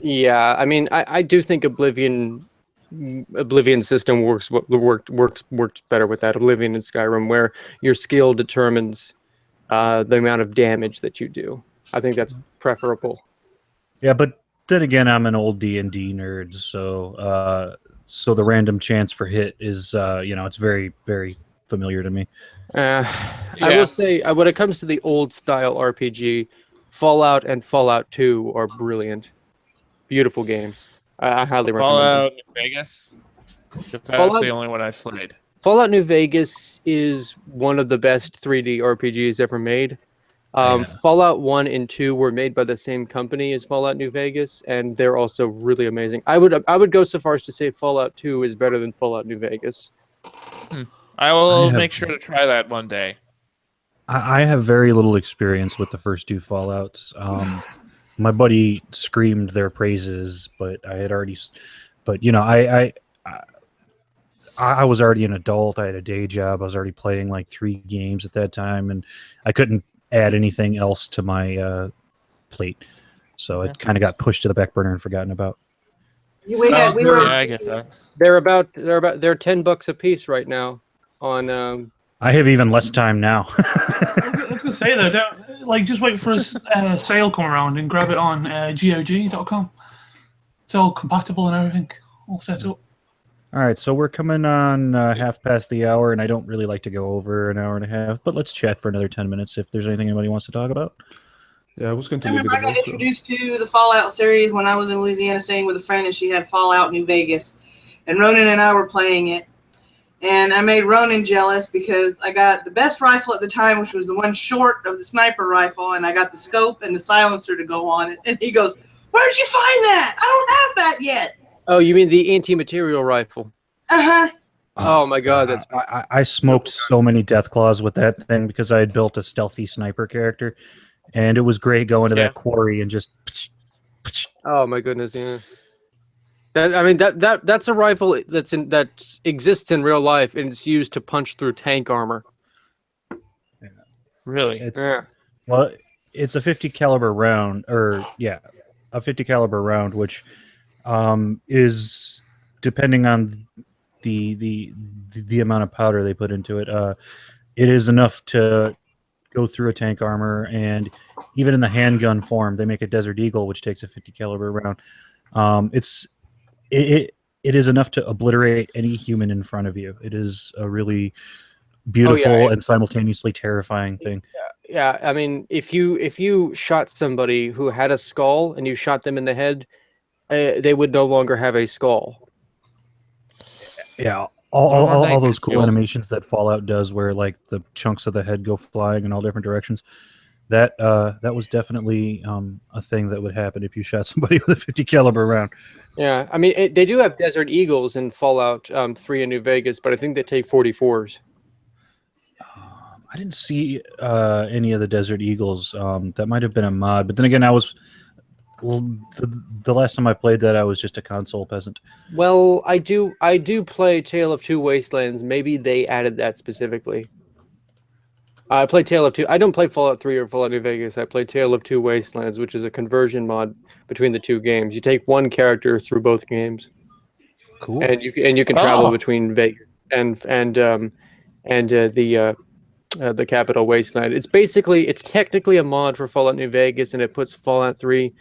Yeah, I mean, I do think Oblivion system works better with that. Oblivion and Skyrim, where your skill determines the amount of damage that you do. I think that's preferable. Yeah, but then again, I'm an old D&D nerd, so the random chance for hit is it's very, very familiar to me. I will say, when it comes to the old style RPG, Fallout and Fallout 2 are brilliant, beautiful games. I highly recommend Fallout New Vegas. That's the only one I've played. Fallout New Vegas is one of the best 3D RPGs ever made. Fallout 1 and 2 were made by the same company as Fallout New Vegas, and they're also really amazing. I would go so far as to say Fallout 2 is better than Fallout New Vegas. I will make sure to try that one day. I have very little experience with the first two Fallouts. My buddy screamed their praises, but I had already. But I was already an adult. I had a day job. I was already playing like 3 games at that time, and I couldn't add anything else to my plate. So it kind of got pushed to the back burner and forgotten about. I get that. They're $10 a piece right now on. I have even less time now. I was going to say though, just wait for a sale come around and grab it on GOG.com. It's all compatible and everything, all set up. All right, so we're coming on half past the hour, and I don't really like to go over an hour and a half, but let's chat for another 10 minutes if there's anything anybody wants to talk about. Yeah, I was going to. I remember I got introduced to the Fallout series when I was in Louisiana staying with a friend, and she had Fallout New Vegas, and Ronan and I were playing it. And I made Ronan jealous because I got the best rifle at the time, which was the one short of the sniper rifle, and I got the scope and the silencer to go on it. And he goes, "Where'd you find that? I don't have that yet." Oh, you mean the anti-material rifle? Uh-huh. Oh my God, that's I smoked so many death claws with that thing because I had built a stealthy sniper character, and it was great going to that quarry and just. Oh my goodness, yeah. That's a rifle that exists in real life, and it's used to punch through tank armor. Yeah. Really? Well, it's a 50 caliber round, a 50 caliber round, which is depending on the amount of powder they put into it. It is enough to go through a tank armor, and even in the handgun form, they make a Desert Eagle, which takes a 50 caliber round. It is enough to obliterate any human in front of you. It is a really beautiful and simultaneously terrifying thing. Yeah, I mean, if you shot somebody who had a skull and you shot them in the head, they would no longer have a skull. Yeah, all those cool animations that Fallout does, where like the chunks of the head go flying in all different directions. That was definitely a thing that would happen if you shot somebody with a 50 caliber round. Yeah, I mean, they do have Desert Eagles in Fallout 3 in New Vegas, but I think they take 44s. I didn't see any of the Desert Eagles. That might have been a mod, but then again, the last time I played that, I was just a console peasant. Well, I do play Tale of Two Wastelands. Maybe they added that specifically. I play Tale of Two. I don't play Fallout 3 or Fallout New Vegas. I play Tale of Two Wastelands, which is a conversion mod between the two games. You take one character through both games, Cool. and you can travel between Vegas and the capital Wasteland. It's technically a mod for Fallout New Vegas, and it puts Fallout 3.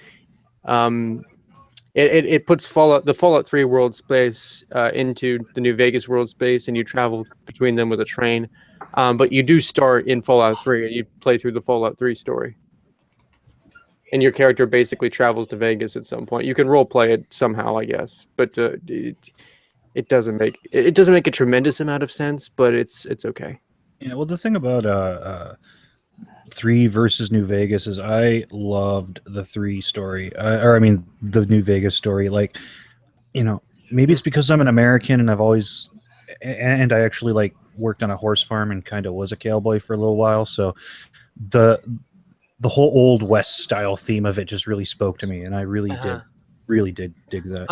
It puts the Fallout 3 world space into the New Vegas world space, and you travel between them with a train. But you do start in Fallout 3, and you play through the Fallout 3 story. And your character basically travels to Vegas at some point. You can role play it somehow, I guess, but it doesn't make a tremendous amount of sense. But it's okay. Yeah. Well, the thing about 3 versus New Vegas is I loved the 3 story, the New Vegas story. Like, maybe it's because I'm an American and I actually like worked on a horse farm and kind of was a cowboy for a little while. So the whole Old West style theme of it just really spoke to me, and I really did dig that.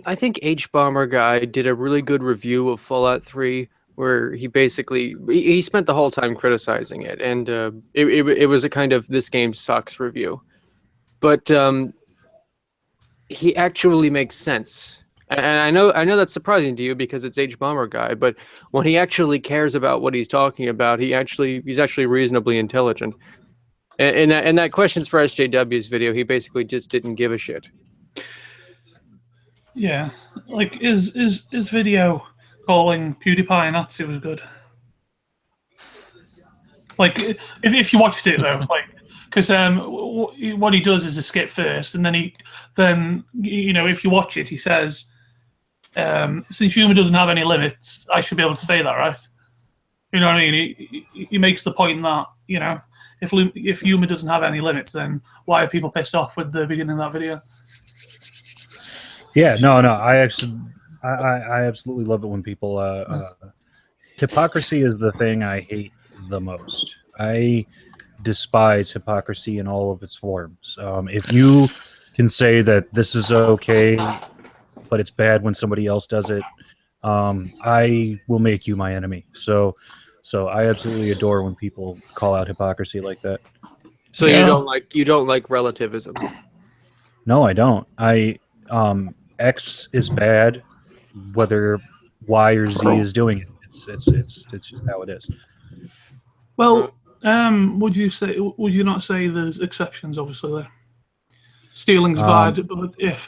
I think H Bomber Guy did a really good review of Fallout 3. Where he basically he spent the whole time criticizing it, and it was a kind of this game sucks review, but he actually makes sense, and I know that's surprising to you because it's H Bomber Guy, but when he actually cares about what he's talking about, he's actually reasonably intelligent, and that questions for SJW's video, he basically just didn't give a shit. Yeah, like his video calling PewDiePie a Nazi was good. Like, if you watched it though, like, because what he does is a skip first, and then if you watch it, he says, "Since humor doesn't have any limits, I should be able to say that, right?" You know what I mean? He makes the point that if humor doesn't have any limits, then why are people pissed off with the beginning of that video? Yeah, no, I absolutely love it when people hypocrisy is the thing I hate the most. I despise hypocrisy in all of its forms. If you can say that this is okay, but it's bad when somebody else does it, I will make you my enemy. So I absolutely adore when people call out hypocrisy like that. So you don't like relativism? No, I don't. X is bad, whether Y or Z is doing it. It's just how it is. Well, would you not say there's exceptions? Obviously, there. Stealing's bad, but if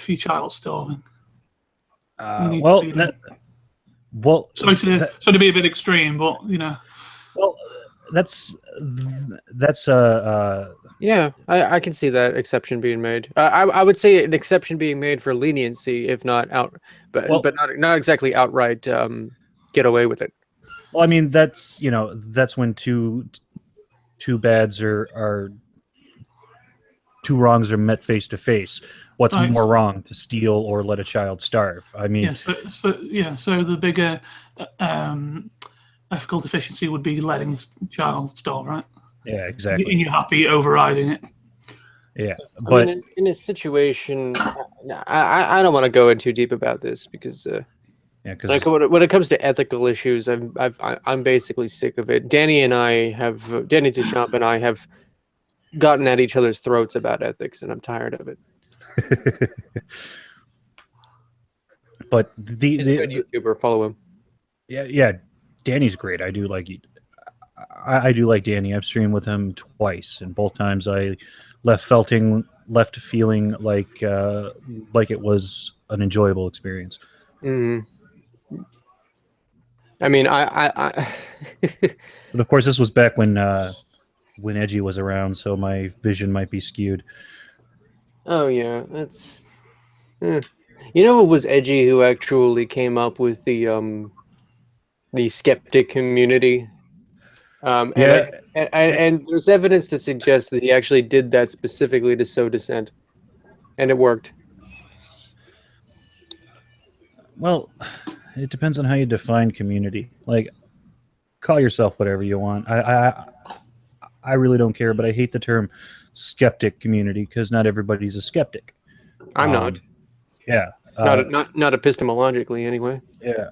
your child's starving, sorry to be a bit extreme, but Well, that's Yeah, I can see that exception being made. I would say an exception being made for leniency, if not but not exactly outright get away with it. Well, I mean that's when two bads are two wrongs are met face to face. What's more wrong, to steal or let a child starve? I mean, so the bigger ethical deficiency would be letting the child starve, right? Yeah, exactly. And you're happy overriding it. Yeah, but I mean, in a situation, I don't want to go in too deep about this because when it comes to ethical issues, I'm basically sick of it. Danny Deschamps and I have gotten at each other's throats about ethics, and I'm tired of it. But he's a good YouTuber. Follow him. Yeah, Danny's great. I do like Danny. I've streamed with him twice, and both times I left feeling like it was an enjoyable experience. Mm-hmm. I mean, I but of course, this was back when Edgy was around, so my vision might be skewed. Oh yeah, that's. You know, it was Edgy who actually came up with the skeptic community. And there's evidence to suggest that he actually did that specifically to sow dissent, and it worked. Well, it depends on how you define community. Like, call yourself whatever you want. I really don't care, but I hate the term skeptic community because not everybody's a skeptic. I'm not. Yeah. Not epistemologically, anyway. Yeah.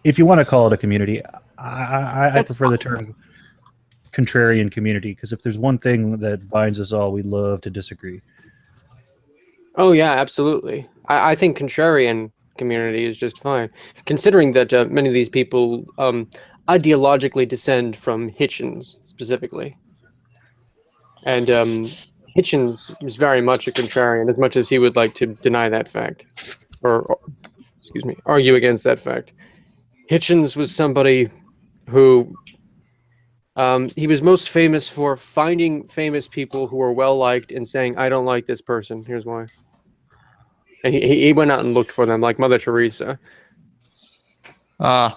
If you want to call it a community, I prefer the term contrarian community, because if there's one thing that binds us all, we love to disagree. Oh yeah, absolutely. I think contrarian community is just fine, considering that many of these people ideologically descend from Hitchens specifically, and Hitchens is very much a contrarian, as much as he would like to deny that fact, or excuse me, argue against that fact. Hitchens was somebody who he was most famous for finding famous people who were well liked and saying, "I don't like this person. Here's why." And he went out and looked for them, like Mother Teresa. Like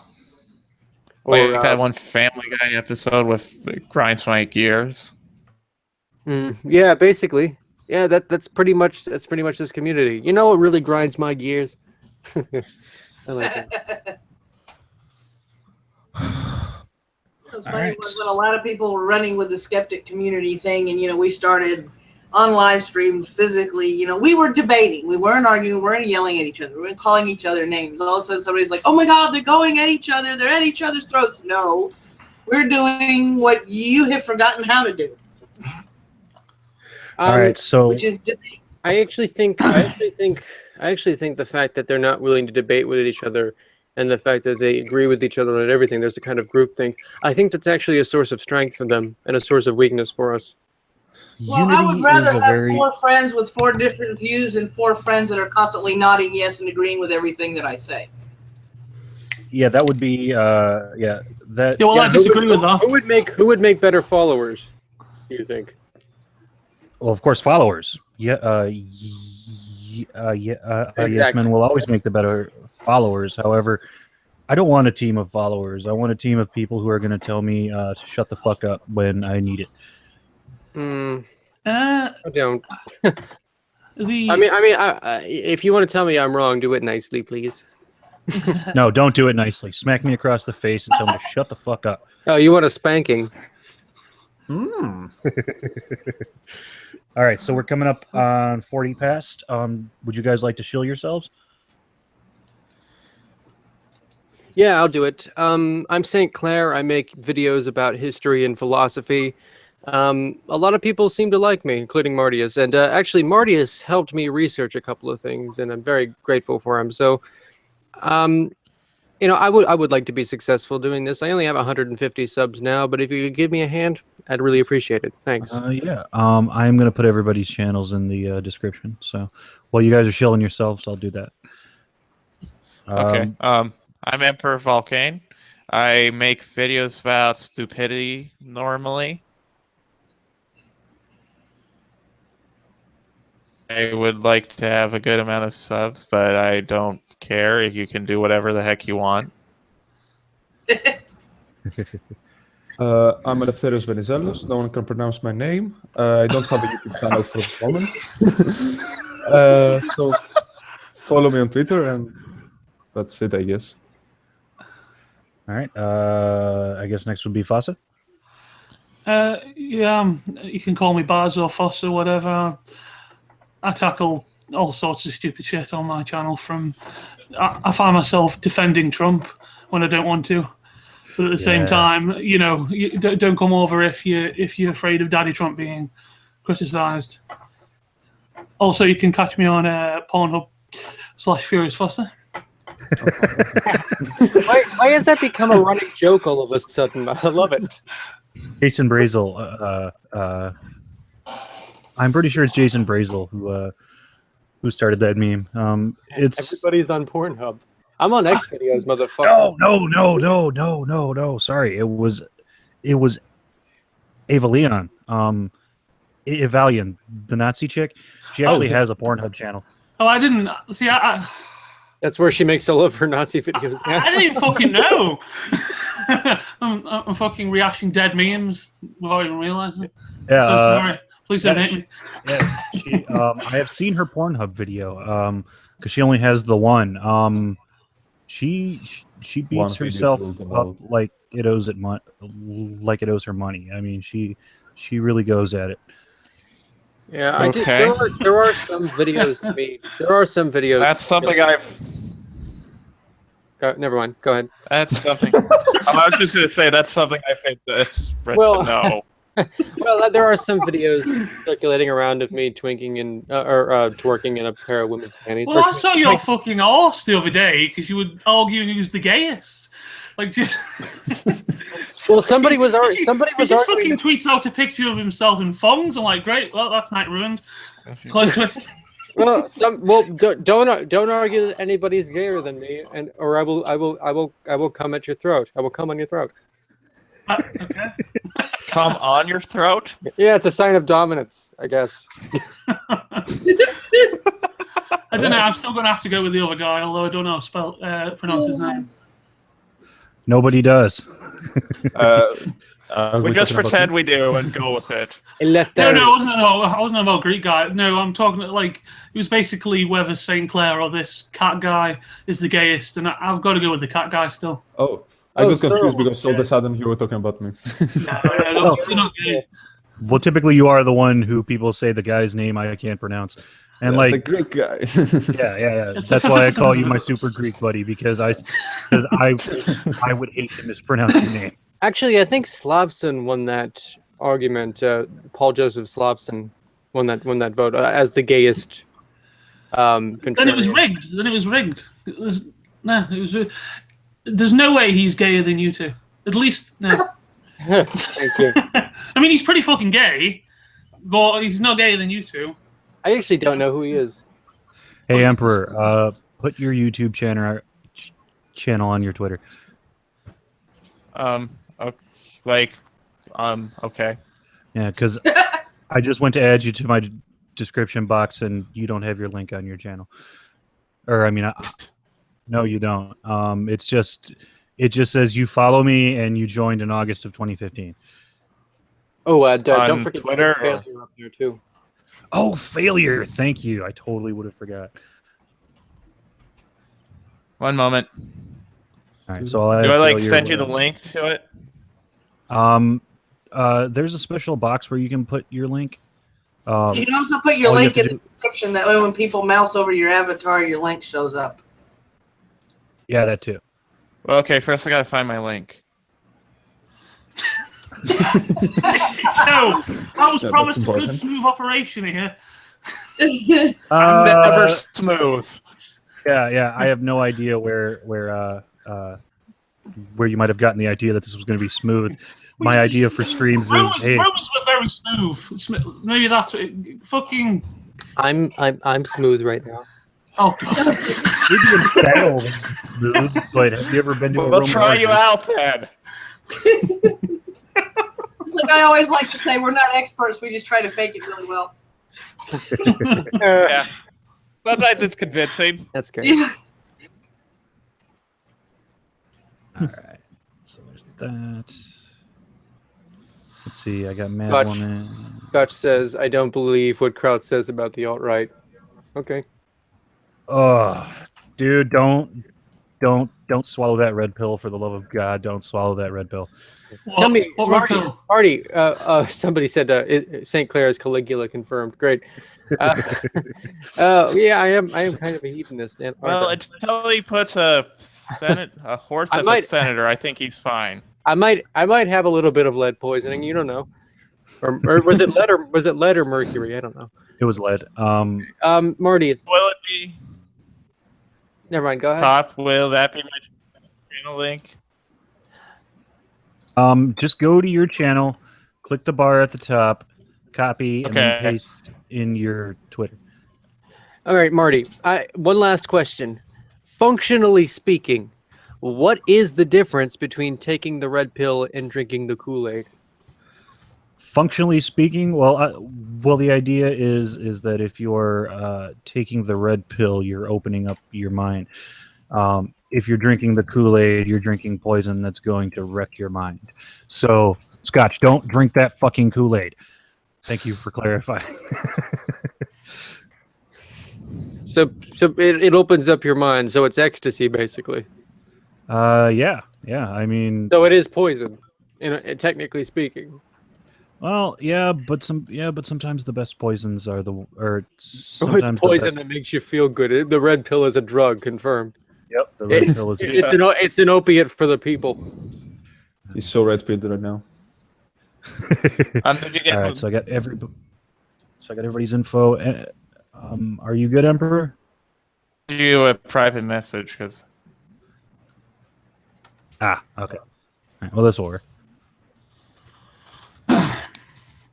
Or that one Family Guy episode with grinds my gears. yeah, basically. Yeah, that's pretty much this community. You know what really grinds my gears? I like that. What's funny was when a lot of people were running with the skeptic community thing, and we started on live streams physically. We were debating, we weren't arguing, we weren't yelling at each other, we weren't calling each other names. All of a sudden, somebody's like, "Oh my God, they're going at each other! They're at each other's throats!" No, we're doing what you have forgotten how to do. All right, so which is debate. I actually think the fact that they're not willing to debate with each other, and the fact that they agree with each other on everything, there's a kind of group thing. I think that's actually a source of strength for them and a source of weakness for us. Well, I would rather have 4 friends with 4 different views than 4 friends that are constantly nodding yes and agreeing with everything that I say. Yeah, that would be that. Yeah, well, I disagree with that. Who would make better followers, do you think? Well, of course, followers. Yes men will always make the better followers. However, I don't want a team of followers. I want a team of people who are going to tell me to shut the fuck up when I need it. I don't. If you want to tell me I'm wrong, do it nicely, please. No, don't do it nicely. Smack me across the face and tell me to shut the fuck up. Oh, you want a spanking? All right, so we're coming up on 40 past. Would you guys like to shill yourselves? Yeah, I'll do it. I'm St. Clair. I make videos about history and philosophy. A lot of people seem to like me, including Martius. And actually, Martius helped me research a couple of things, and I'm very grateful for him. So, I would like to be successful doing this. I only have 150 subs now, but if you could give me a hand, I'd really appreciate it. Thanks. Yeah. I'm going to put everybody's channels in the description. So while you guys are shilling yourselves, I'll do that. Okay. I'm Emperor Volcane. I make videos about stupidity normally. I would like to have a good amount of subs, but I don't care if you can do whatever the heck you want. I'm Eleftherios Venizelos. No one can pronounce my name. I don't have a YouTube channel for the moment. So follow me on Twitter, and that's it, I guess. All right. I guess next would be Fossa. Yeah, you can call me Baz or Fossa, whatever. I tackle all sorts of stupid shit on my channel. I find myself defending Trump when I don't want to, but at the same time, you don't come over if you're afraid of Daddy Trump being criticised. Also, you can catch me on Pornhub/Furious Fossa. Why has that become a running joke all of a sudden? I love it. Jason Brazel. I'm pretty sure it's Jason Brazel who started that meme. Everybody's on Pornhub. I'm on X videos, motherfucker. No. Sorry, it was Ava Leon. Evalian, the Nazi chick. She actually has a Pornhub channel. Oh, I didn't see. That's where she makes all of her Nazi videos. I didn't even fucking know. I'm fucking reacting dead memes without even realizing. Yeah. So sorry. Please don't hate me. Yeah, I have seen her Pornhub video because she only has the one. She beats herself up like it owes her money. I mean, she really goes at it. Yeah, there are some videos of me. There are some videos. That's something I've. Never mind. Go ahead. That's something. I was just gonna say that's something I think that's right to know. Well, there are some videos circulating around of me twinking in or twerking in a pair of women's panties. Well, I saw your fucking arse the other day because you were arguing who's the gayest. Like, just... well, somebody was he just arguing. fucking tweets out a picture of himself in thongs. I'm like, great. Well, that's night ruined. Close to it. Well, don't argue that anybody's gayer than me, or I will come at your throat. I will come on your throat. Okay. Come on your throat? Yeah, it's a sign of dominance, I guess. I don't know. I'm still going to have to go with the other guy, although I don't know how to pronounce his name. Nobody does. We just pretend we do and go with it. Eleftherios. I wasn't about Greek guy. No, I'm talking like it was basically whether St. Clair or this cat guy is the gayest, and I've got to go with the cat guy still. Oh, I got confused because all of a sudden you were talking about me. Well, typically you are the one who people say the guy's name I can't pronounce. And the Greek guy. yeah. That's why I call you my super Greek buddy, because I would hate to mispronounce your name. Actually, I think Slavson won that argument. Paul Joseph Slavson won that vote as the gayest. Then it was rigged. There's no way he's gayer than you two. At least no. Thank you. I mean, he's pretty fucking gay, but he's not gayer than you two. I actually don't know who he is. Hey, Emperor, put your YouTube channel on your Twitter. Okay. Yeah, because I just went to add you to my description box, and you don't have your link on your channel. Or, I mean, no, you don't. It just says you follow me and you joined in August of 2015. Oh, don't forget Twitter Failure up there too. Oh, Failure! Thank you. I totally would have forgot. One moment. All right, so do I send you the link to it? There's a special box where you can put your link. You can also put your link in the description. That way, when people mouse over your avatar, your link shows up. Yeah, that too. Well, okay, first I gotta find my link. No, I was promised a good, smooth operation here. I'm never smooth. Yeah. I have no idea where you might have gotten the idea that this was going to be smooth. My idea for streams is, hey, Romans were very smooth. Maybe that's it. Fucking. I'm smooth right now. Oh God. Smooth, but have you ever been to a We'll Roman try you out then. It's like I always like to say, we're not experts. We just try to fake it really well. Yeah. Sometimes it's convincing. That's great. Yeah. All right. So there's that. Let's see. I got Mad Scotch. Woman. Scotch says, "I don't believe what Kraut says about the alt-right." Okay. Oh, dude, don't swallow that red pill, for the love of God. Don't swallow that red pill. Tell me, Marty. Somebody said St. Clair is Caligula confirmed. Great. Yeah, I am kind of a hedonist. Well, until he puts a horse as a senator, I think he's fine. I might have a little bit of lead poisoning. You don't know, or was it lead or mercury? I don't know. It was lead. Marty. Will it be? Never mind. Go ahead. Top. Will that be my channel link? Just go to your channel, click the bar at the top, copy, and then paste in your Twitter. All right, Marty. One last question. Functionally speaking, what is the difference between taking the red pill and drinking the Kool-Aid? Functionally speaking, well, the idea is that if you're taking the red pill, you're opening up your mind. If you're drinking the Kool-Aid, you're drinking poison that's going to wreck your mind. So, Scotch, don't drink that fucking Kool-Aid. Thank you for clarifying. So it opens up your mind. So it's ecstasy, basically. Yeah. I mean, so it is poison, technically speaking. Well, but sometimes the best poisons are it's poison that makes you feel good. The red pill is a drug, confirmed. Yep, The red pill is It's an opiate for the people. He's so red pilled right now. Did you get all right. So I got everybody's info. Are you good, Emperor? you a private message? Because Okay. All right, well, this will work.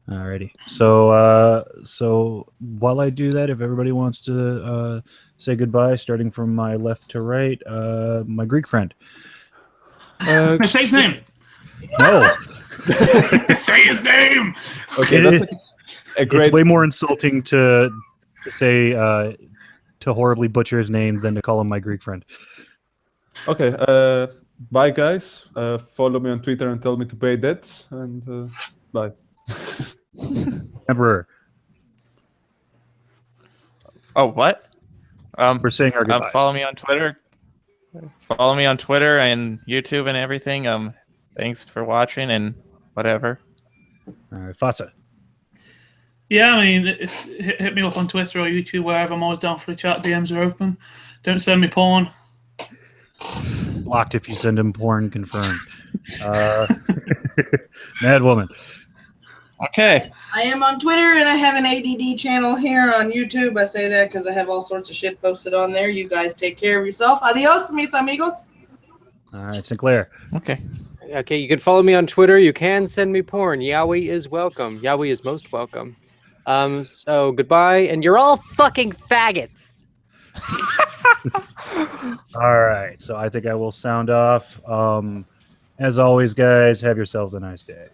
Alrighty. So while I do that, if everybody wants to say goodbye, starting from my left to right, my Greek friend. Say his name. No. Say his name. Okay, that's a great. It's way more insulting to say to horribly butcher his name than to call him my Greek friend. Okay, bye guys. Follow me on Twitter and tell me to pay debts. And bye. Emperor. oh, what? We're saying our goodbyes. Follow me on Twitter. Follow me on Twitter and YouTube and everything. Thanks for watching and whatever. All right, Fasa. Yeah, I mean, hit me up on Twitter or YouTube, wherever. I'm always down for a chat. DMs are open. Don't send me porn. Blocked if you send him porn. Confirmed. Mad Woman. Okay. I am on Twitter and I have an ADD channel here on YouTube. I say that because I have all sorts of shit posted on there. You guys take care of yourself. Adios, mis amigos. All right, Sinclair. Okay. Okay, you can follow me on Twitter. You can send me porn. Yowie is welcome. Yowie is most welcome. So goodbye, and you're all fucking faggots. All right, so I think I will sound off. As always, guys, have yourselves a nice day.